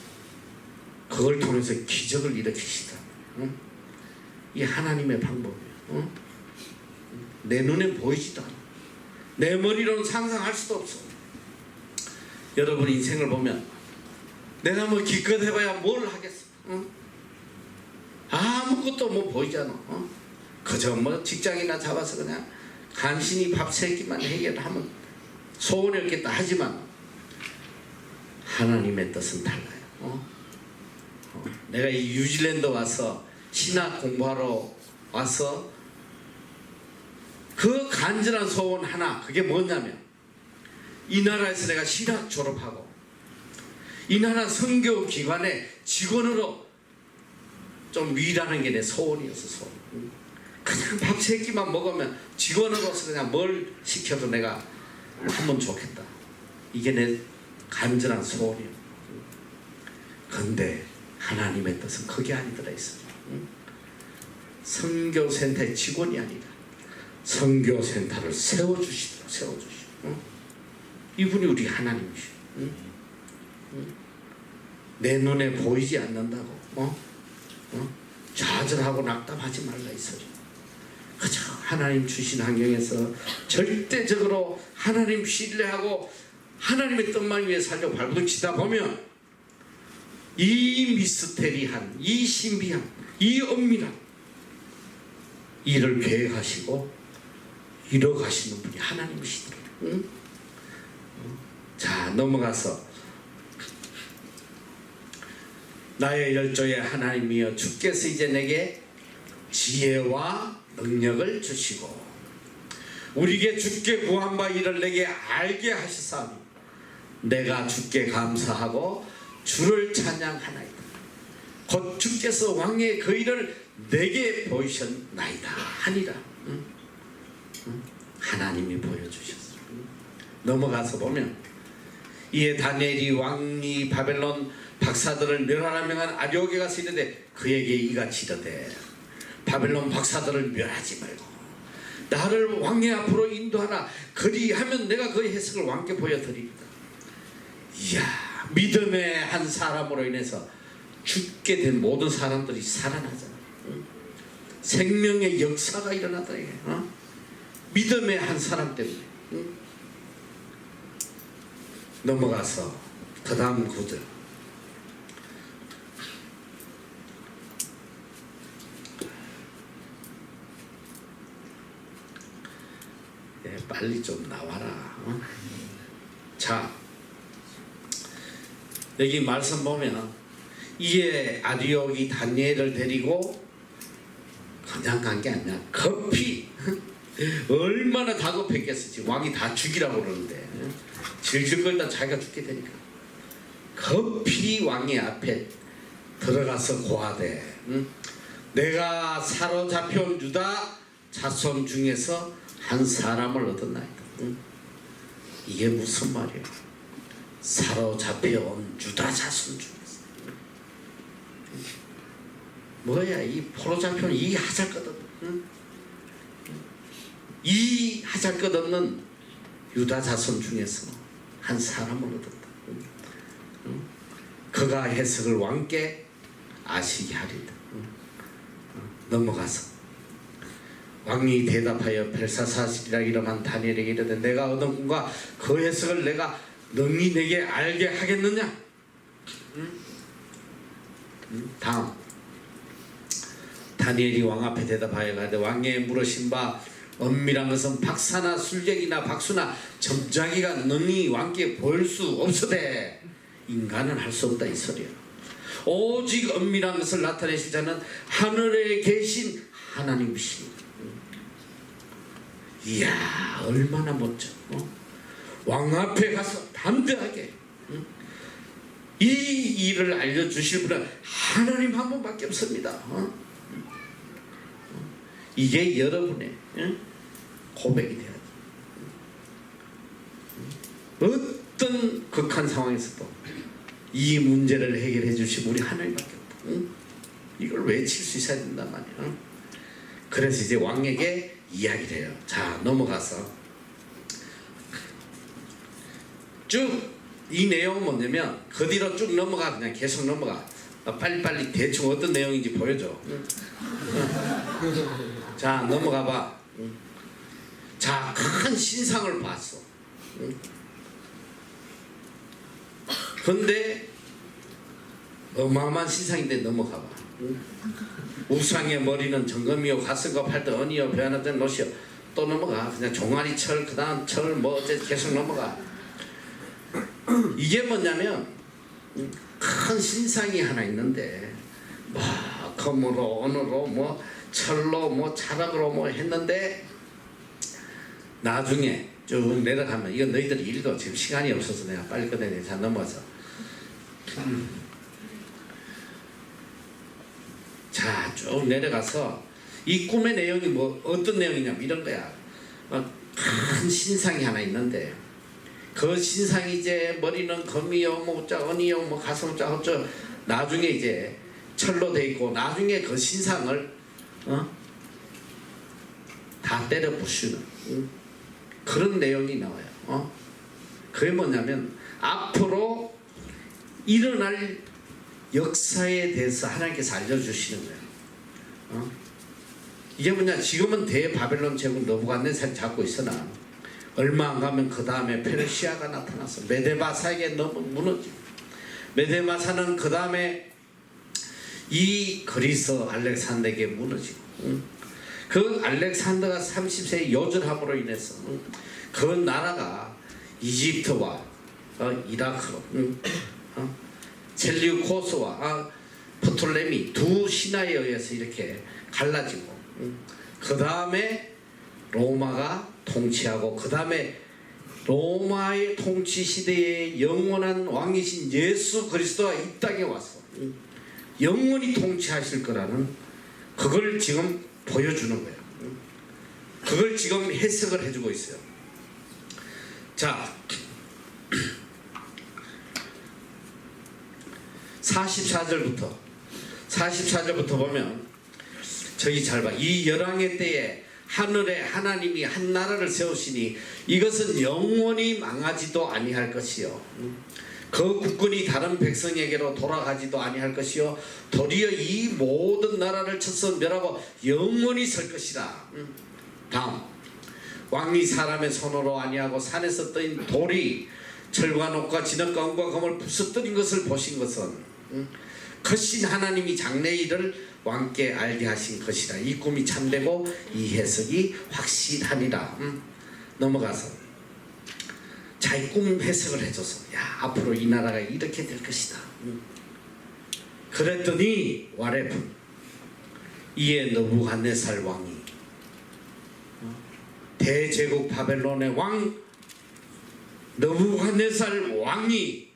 그걸 통해서 기적을 일으키시다. 이 하나님의 방법이에요. 내 눈에 보이지도 않아. 내 머리로는 상상할 수도 없어. 여러분 인생을 보면 내가 뭐 기껏 해봐야 뭘 하겠어. 아무것도 뭐 보이지 않아. 그저 뭐 직장이나 잡아서 그냥 간신히 밥 3끼만 해결하면 소원이 없겠다 하지만 하나님의 뜻은 달라요. 내가 이 뉴질랜드 와서 신학 공부하러 와서 그 간절한 소원 하나, 그게 뭐냐면 이 나라에서 내가 신학 졸업하고 이 나라 선교 기관의 직원으로 좀 일하는 게 내 소원이었어. 소원. 그냥 밥 세 끼만 먹으면 직원으로서 그냥 뭘 시켜도 내가 하면 좋겠다. 이게 내 간절한 소원이야. 그런데 하나님의 뜻은 그게 아니더라 했어요. 선교센터의 직원이 아니라 선교센터를 세워주시더라. 세워주시고 이분이 우리 하나님이시오. 내 눈에 보이지 않는다고 좌절하고 낙담하지 말라 이 소리. 그저 하나님 주신 환경에서 절대적으로 하나님 신뢰하고 하나님의 뜻만 위해 살려 발부둥치다 보면 이 미스테리한, 이 신비한, 이 엄밀한 일을 계획하시고 이뤄가시는 분이 하나님이시더라고요. 자, 넘어가서 나의 열조의 하나님이여 주께서 이제 내게 지혜와 능력을 주시고 우리에게 주께 구한 바 이를 내게 알게 하시사오니 내가 주께 감사하고 주를 찬양하나이다. 곧 주께서 왕의 그 일을 내게 보이셨나이다 하니라. 하나님이 보여주셨어요. 넘어가서 보면 이에 다니엘이 왕이 바벨론 박사들을 멸하라 명한 아리오게 가서 있는데 그에게 이같이 이르되 바벨론 박사들을 멸하지 말고 나를 왕의 앞으로 인도하라. 그리하면 내가 그 해석을 왕께 보여드리리다. 이야, 믿음의 한 사람으로 인해서 죽게 된 모든 사람들이 살아나잖아. 생명의 역사가 일어나다. 믿음의 한 사람 때문에. 넘어가서 그 다음 구절. 빨리 좀 나와라. 자, 여기 말씀 보면 이에 아리옥이 다니엘을 데리고 그냥 간 게 아니야. 급히 얼마나 다급했겠었지. 왕이 다 죽이라고 그러는데 질질 끌다 자기가 죽게 되니까 급히 왕의 앞에 들어가서 고하되 내가 사로잡혀온 유다 자손 중에서 한 사람을 얻었나이다. 이게 무슨 말이야? 사로잡혀온 유다 자손 중에서 뭐야? 이 포로 잡혀온 이 하잘것없는 이 하잘것없는 유다 자손 중에서 한 사람을 얻었다. 그가 해석을 왕께 아시게 하리다. 넘어가서 왕이 대답하여 벨사사스이라 이름한 다니엘에게 이르되 내가 얻은 꿈과 그 해석을 내가 능히 내게 알게 하겠느냐? 다음 다니엘이 왕 앞에 대답하여 가되 왕의 물으신 바 엄밀한 것은 박사나 술객이나 박수나 점자기가 능히 왕께 보일 수 없으되 인간은 할 수 없다 이 소리야. 오직 엄밀한 것을 나타내실 자는 하늘에 계신 하나님이시니. 이야, 얼마나 멋져. 왕 앞에 가서 담대하게 이 일을 알려주실 분은 하나님 한 분밖에 없습니다. 이게 여러분의 고백이 돼야지. 어떤 극한 상황에서도 이 문제를 해결해 주신 우리 하나님밖에 없다. 이걸 외칠 수 있어야 된단 말이야. 그래서 이제 왕에게 이야기를 해요. 자, 넘어가서 쭉 이 내용은 뭐냐면 그 뒤로 쭉 넘어가. 그냥 계속 넘어가. 빨리빨리 대충 어떤 내용인지 보여줘. 자, 넘어가 봐. 자, 큰 신상을 봤어. 근데 어마어마한 신상인데 넘어가 봐. 우상의 머리는 정금이요 가슴과 팔도 은이요 배하나된 롯이요 또 넘어가. 그냥 종아리철, 그 다음 철, 뭐 어째 계속 넘어가. 이게 뭐냐면 큰 신상이 하나 있는데 뭐 금으로 은으로 뭐 철로 뭐 자락으로 뭐 했는데 나중에 쭉 내려가면 이거 너희들이 읽어. 지금 시간이 없어서 내가 빨리 끝내야 자 넘어서. 자 쭉 내려가서 이 꿈의 내용이 뭐 어떤 내용이냐면 이런 거야. 큰 신상이 하나 있는데 그 신상이 이제 머리는 금이요 뭐 어쩌 은이요 뭐 가슴 어쩌 나중에 이제 철로 돼 있고 나중에 그 신상을 다 때려 부수는 그런 내용이 나와요. 그게 뭐냐면 앞으로 일어날 역사에 대해서 하나님께서 알려주시는 거예요. 이게 뭐냐, 지금은 대바벨론 제국 느부갓네살이 잡고 있으나 얼마 안 가면 그 다음에 페르시아가 나타났어. 메데바사에게 너무 무너지고, 메데바사는 그 다음에 이 그리스 알렉산더에게 무너지고, 그 알렉산더가 30세의 요절함으로 인해서 그 나라가 이집트와 이라크, 셀류코스와 프톨레미 두 신하에 의해서 이렇게 갈라지고, 그 다음에 로마가 통치하고, 그 다음에 로마의 통치 시대에 영원한 왕이신 예수 그리스도가 이 땅에 와서 영원히 통치하실 거라는 그걸 지금 보여주는 거예요. 그걸 지금 해석을 해주고 있어요. 자, 44절부터 보면 저기 잘 봐. 이 열왕의 때에 하늘에 하나님이 한 나라를 세우시니 이것은 영원히 망하지도 아니할 것이요, 그 국군이 다른 백성에게로 돌아가지도 아니할 것이요, 도리어 이 모든 나라를 쳐서 멸하고 영원히 설 것이라. 다음, 왕이 사람의 손으로 아니하고 산에서 떠인 돌이 철과 녹과 진흙과 은과 금을 부서뜨린 것을 보신 것은 크신 하나님이 장래 일을 왕께 알게 하신 것이라. 이 꿈이 참되고 이 해석이 확실하니라. 넘어가서 자, 이 꿈 해석을 해줘서, 야, 앞으로 이 나라가 이렇게 될 것이다. 그랬더니 와레프, 이에 느부갓네살 왕이 대제국 바벨론의 왕 느부갓네살 왕이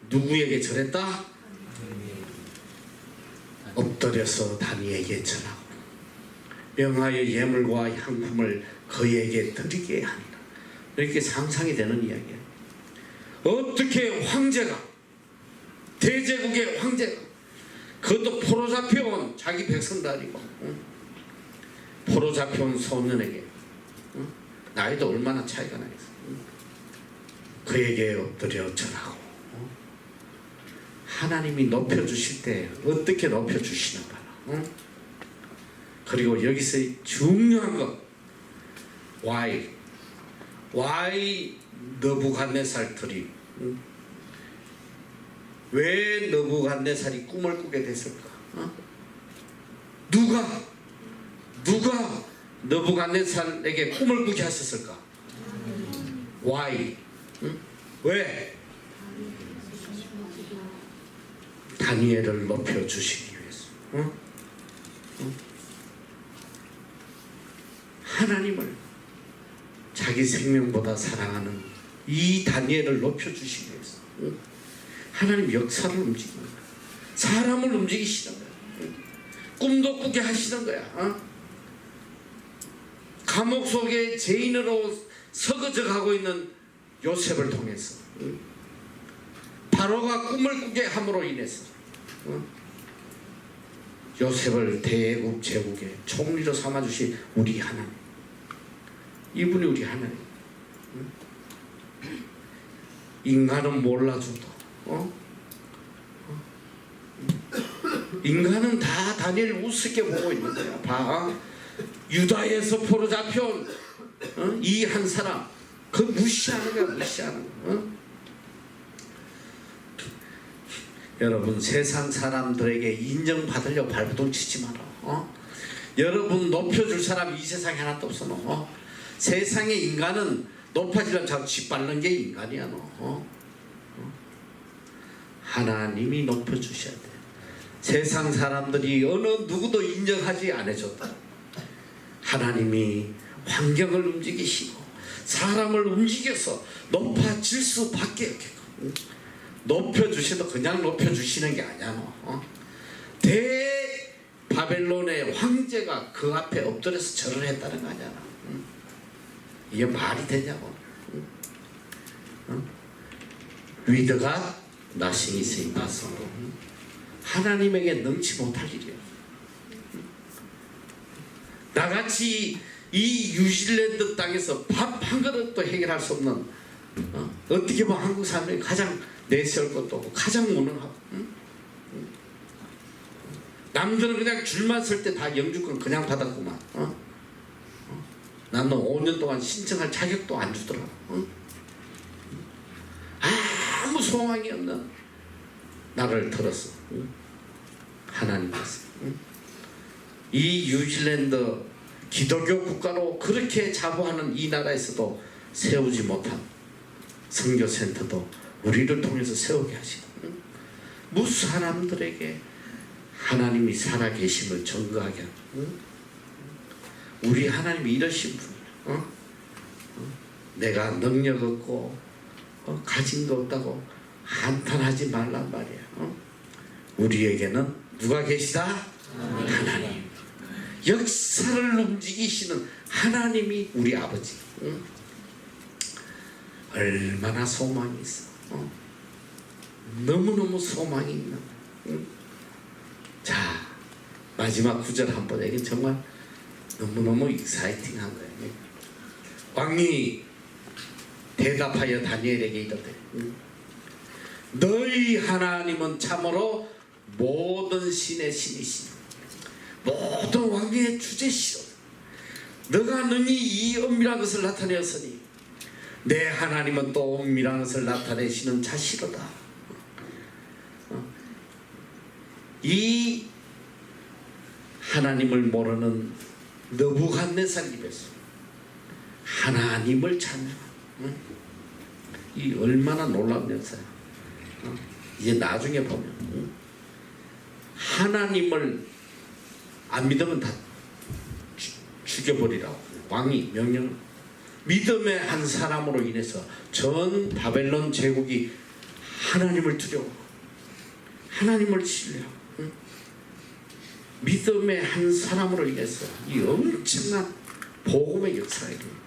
누구에게 절했다? 엎드려서 다니엘에게 전하고 명하여 예물과 향품을 그에게 드리게 하니라. 이렇게 상상이 되는 이야기예요. 어떻게 황제가, 대제국의 황제가, 그것도 포로 잡혀온 자기 백성도 아니고 포로 잡혀온 소년에게, 나이도 얼마나 차이가 나겠어, 그에게 엎드려 절하고, 하나님이 높여주실 때 어떻게 높여주시는가. 그리고 여기서 중요한 것, why 느부갓네살들이, 왜 느부갓네살이 꿈을 꾸게 됐을까? 누가 느부갓네살에게 꿈을 꾸게 하셨을까? why? 왜? 다니엘을 높여주시기 위해서. 하나님을 자기 생명보다 사랑하는 이 다니엘을 높여주시기 위해서. 하나님 역사를 움직이는 거야. 사람을 움직이시는 거야. 꿈도 꾸게 하시는 거야. 감옥 속에 죄인으로 서거져 가고 있는 요셉을 통해서, 바로가 꿈을 꾸게 함으로 인해서 요셉을 대국 제국의 총리로 삼아주신 우리 하나님, 이분이 우리 하나님. 인간은 몰라줘도 인간은 다 다니엘 우습게 보고 있는 거야. 봐, 유다에서 포로 잡혀온 이 한 사람, 그 무시하는 거야, 무시하는 거야. 여러분, 세상 사람들에게 인정받으려고 발버둥 치지 마라. 여러분 높여줄 사람이 이 세상에 하나도 없어. 세상의 인간은 높아지려면 자꾸 짓밟는 게 인간이야 너. 하나님이 높여주셔야 돼. 세상 사람들이 어느 누구도 인정하지 않아줬다. 하나님이 환경을 움직이시고 사람을 움직여서 높아질 수밖에 없겠고, 높여주셔도 그냥 높여주시는 게 아니야 너. 바벨론의 황제가 그 앞에 엎드려서 절을 했다는 거 아니야. 이게 말이 되냐고. 위드가 nothing is impossible. 하나님에게 능치 못할 일이야. 나같이 이 뉴질랜드 땅에서 밥 한 그릇도 해결할 수 없는, 어떻게 보면 한국 사람들이 가장 내세울 것도 없고 가장 무능하고, 남들은 그냥 줄만 설 때 다 영주권 그냥 받았구만. 나는 5년 동안 신청할 자격도 안 주더라. 아무 소망이 없는 나를 들었어. 하나님께서. 이 뉴질랜드 기독교 국가로 그렇게 자부하는 이 나라에서도 세우지 못한 선교센터도 우리를 통해서 세우게 하시고, 무수 사람들에게 하나님이 살아계심을 증거하게 하고, 우리 하나님이 이러신 분이야. 내가 능력 없고 가진 거 없다고 한탄하지 말란 말이야. 우리에게는 누가 계시다? 하나님. 역사를 움직이시는 하나님이 우리 아버지. 얼마나 소망이 있어. 너무너무 소망이 있는. 자, 마지막 구절 한번. 이게 정말 너무너무 익사이팅한 거예요. 왕이 대답하여 다니엘에게 이르되, 너희 하나님은 참으로 모든 신의 신이시니 모든 왕의 주제시로 너가 능히 이 은밀한 것을 나타내었으니 내 하나님은 또 은밀한 것을 나타내시는 자시로다. 이 하나님을 모르는 느부갓네살 입에서 하나님을 찾는, 이 얼마나 놀라운 역사야. 이제 나중에 보면 하나님을 안 믿으면 다 죽여버리라고 왕이 명령을. 믿음의 한 사람으로 인해서 전 바벨론 제국이 하나님을 두려워, 하나님을 신뢰하고, 믿음의 한 사람으로 인해서 이 엄청난 복음의 역사가 일어나.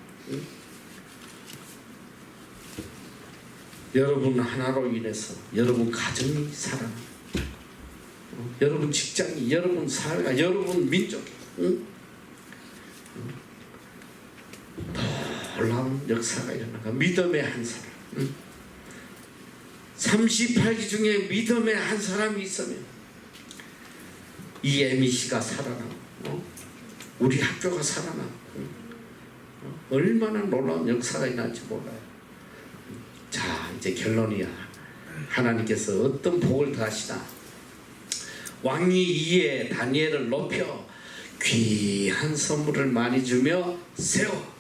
여러분 하나로 인해서 여러분 가정이 살아나, 여러분 직장이, 여러분 사회가, 여러분 민족이 놀라운 역사가 일어나가. 믿음의 한 사람, 38기 중에 믿음의 한 사람이 있으면 이 MEC가 살아나고, 우리 학교가 살아나고, 얼마나 놀라운 역사가 일어날지 몰라요. 자, 이제 결론이야. 하나님께서 어떤 복을 더하시나. 왕이 이에 다니엘을 높여 귀한 선물을 많이 주며 세워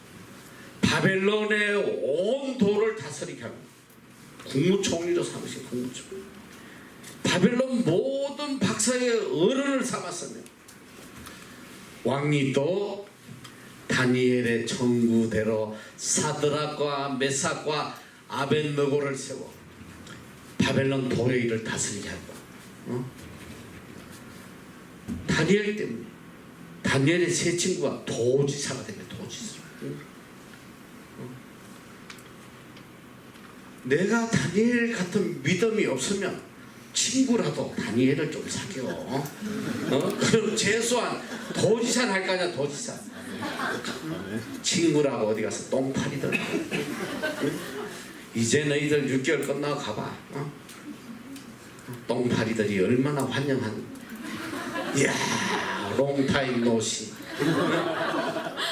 바벨론의 온 도를 다스리게 하고, 국무총리로 삼으신 국무총리, 바벨론 모든 박사의 어른을 삼았으며, 왕이 또 다니엘의 청구대로 사드락과 메삭과 아벳느고를 세워 바벨론 도의 일을 다스리게 하고, 다니엘 때문에 다니엘의 세 친구가 도지사가 되면 도지사. 내가 다니엘 같은 믿음이 없으면 친구라도 다니엘을 좀 사겨. 그럼 최소한 도지사는 할 거 아니야. 도지사. 친구라고 어디 가서 똥파리들. 이제 너희들 6개월 끝나고 가봐. 똥파리들이 얼마나 환영한. 이야, 롱타임 노시.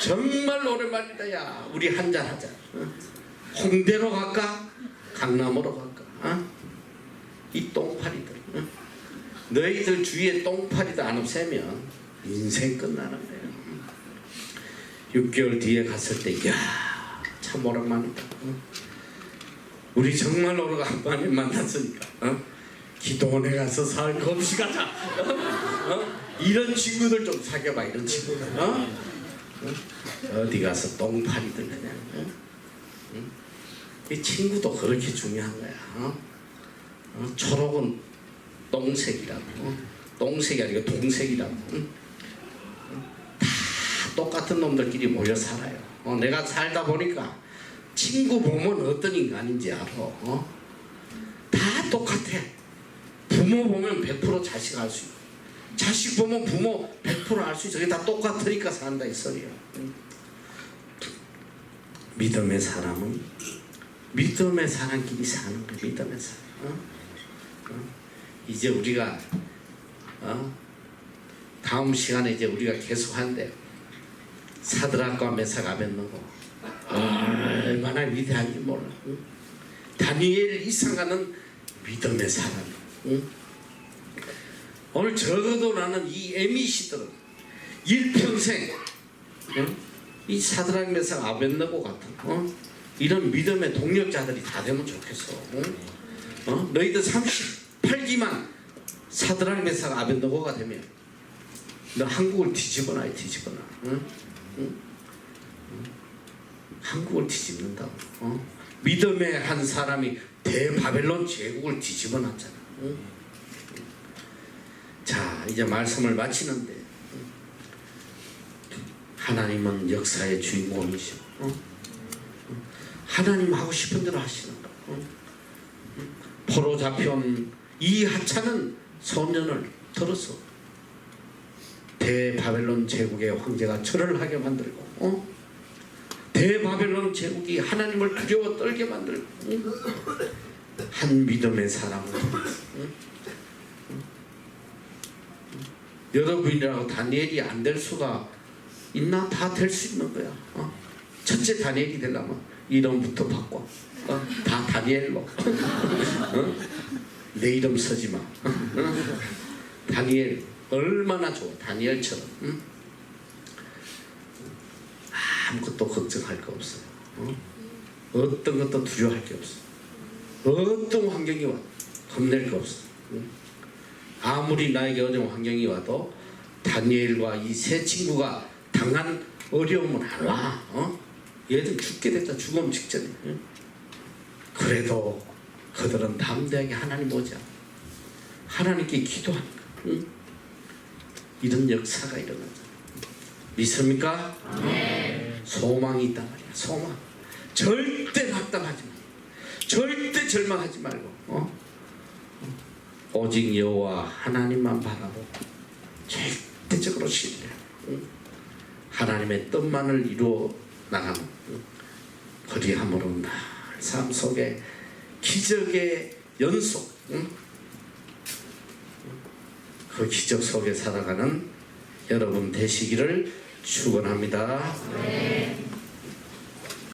정말 오랜만이다. 야, 우리 한잔 하자. 홍대로 갈까? 강남으로 갈까? 이 똥파리들. 너희들 주위에 똥파리도 안 없애면 인생 끝나는 거예요. 6개월 뒤에 갔을 때 이야 참 오랜만이다. 우리 정말 오래간만에 만났으니까 기도원에 가서 살거 없이 가자. 이런 친구들 좀 사귀어봐. 이런 친구들. 어디 가서 똥파리들 그냥. 이 친구도 그렇게 중요한 거야. 초록은 똥색이라고. 똥색이 아니고 동색이라고. 다 똑같은 놈들끼리 모여 살아요. 내가 살다 보니까 친구 보면 어떤 인간인지 알아. 다 똑같아. 부모 보면 100% 자식 알 수 있고, 자식 보면 부모 100% 알 수 있어. 그게 다 똑같으니까 산다 이 소리야. 믿음의 사람은 믿음의 사람끼리 사는 거야. 믿음의 사람. 이제 우리가 다음 시간에 이제 우리가 계속 한대. 사드락과 메삭 아벳느고 얼마나 위대한지 몰라. 다니엘 이상가는 믿음의 사람. 오늘 적어도 나는 이 MEC들은 일평생 이 사드락 메삭 아벳느고 같은 이런 믿음의 동력자들이 다 되면 좋겠어. 너희들 38기만 사드락 메삭 아벳느고가 되면 너 한국을 뒤집어놔. 한국을 뒤집는다고. 믿음의 한 사람이 대바벨론 제국을 뒤집어놨잖아. 자, 이제 말씀을 마치는데 하나님은 역사의 주인공이시오. 하나님 하고 싶은 대로 하시는 거야. 포로 잡혀온 이 하찮은 소년을 들어서 대바벨론 제국의 황제가 절을 하게 만들고 대바벨론 제국이 하나님을 두려워 떨게 만들고 한 믿음의 사람을 여러분이라고 다니엘이 안 될 수가 있나? 다 될 수 있는 거야. 첫째 다니엘이 되려면 이름부터 바꿔. 다 다니엘로. 내 이름 쓰지 마. 다니엘 얼마나 좋아. 다니엘처럼. 아무것도 걱정할 거 없어요. 어떤 것도 두려워할 게 없어. 어떤 환경이 와도 겁낼 거 없어. 아무리 나에게 어려운 환경이 와도 다니엘과 이 세 친구가 당한 어려움은 안 와. 얘들 죽게 됐다. 죽음 직전에. 그래도 그들은 담대하게 하나님 오자. 하나님께 기도하는 거야. 이런 역사가 일어나죠. 믿습니까? 네. 소망이 있단 말이야. 소망. 절대 낙담하지 마. 절대 절망하지 말고 오직 여호와 하나님만 바라보고 절대적으로 신뢰. 하나님의 뜻만을 이루어 나가는 그리함으로 날 삶 속에 기적의 연속. 그 기적 속에 살아가는 여러분 되시기를 축원합니다. 네.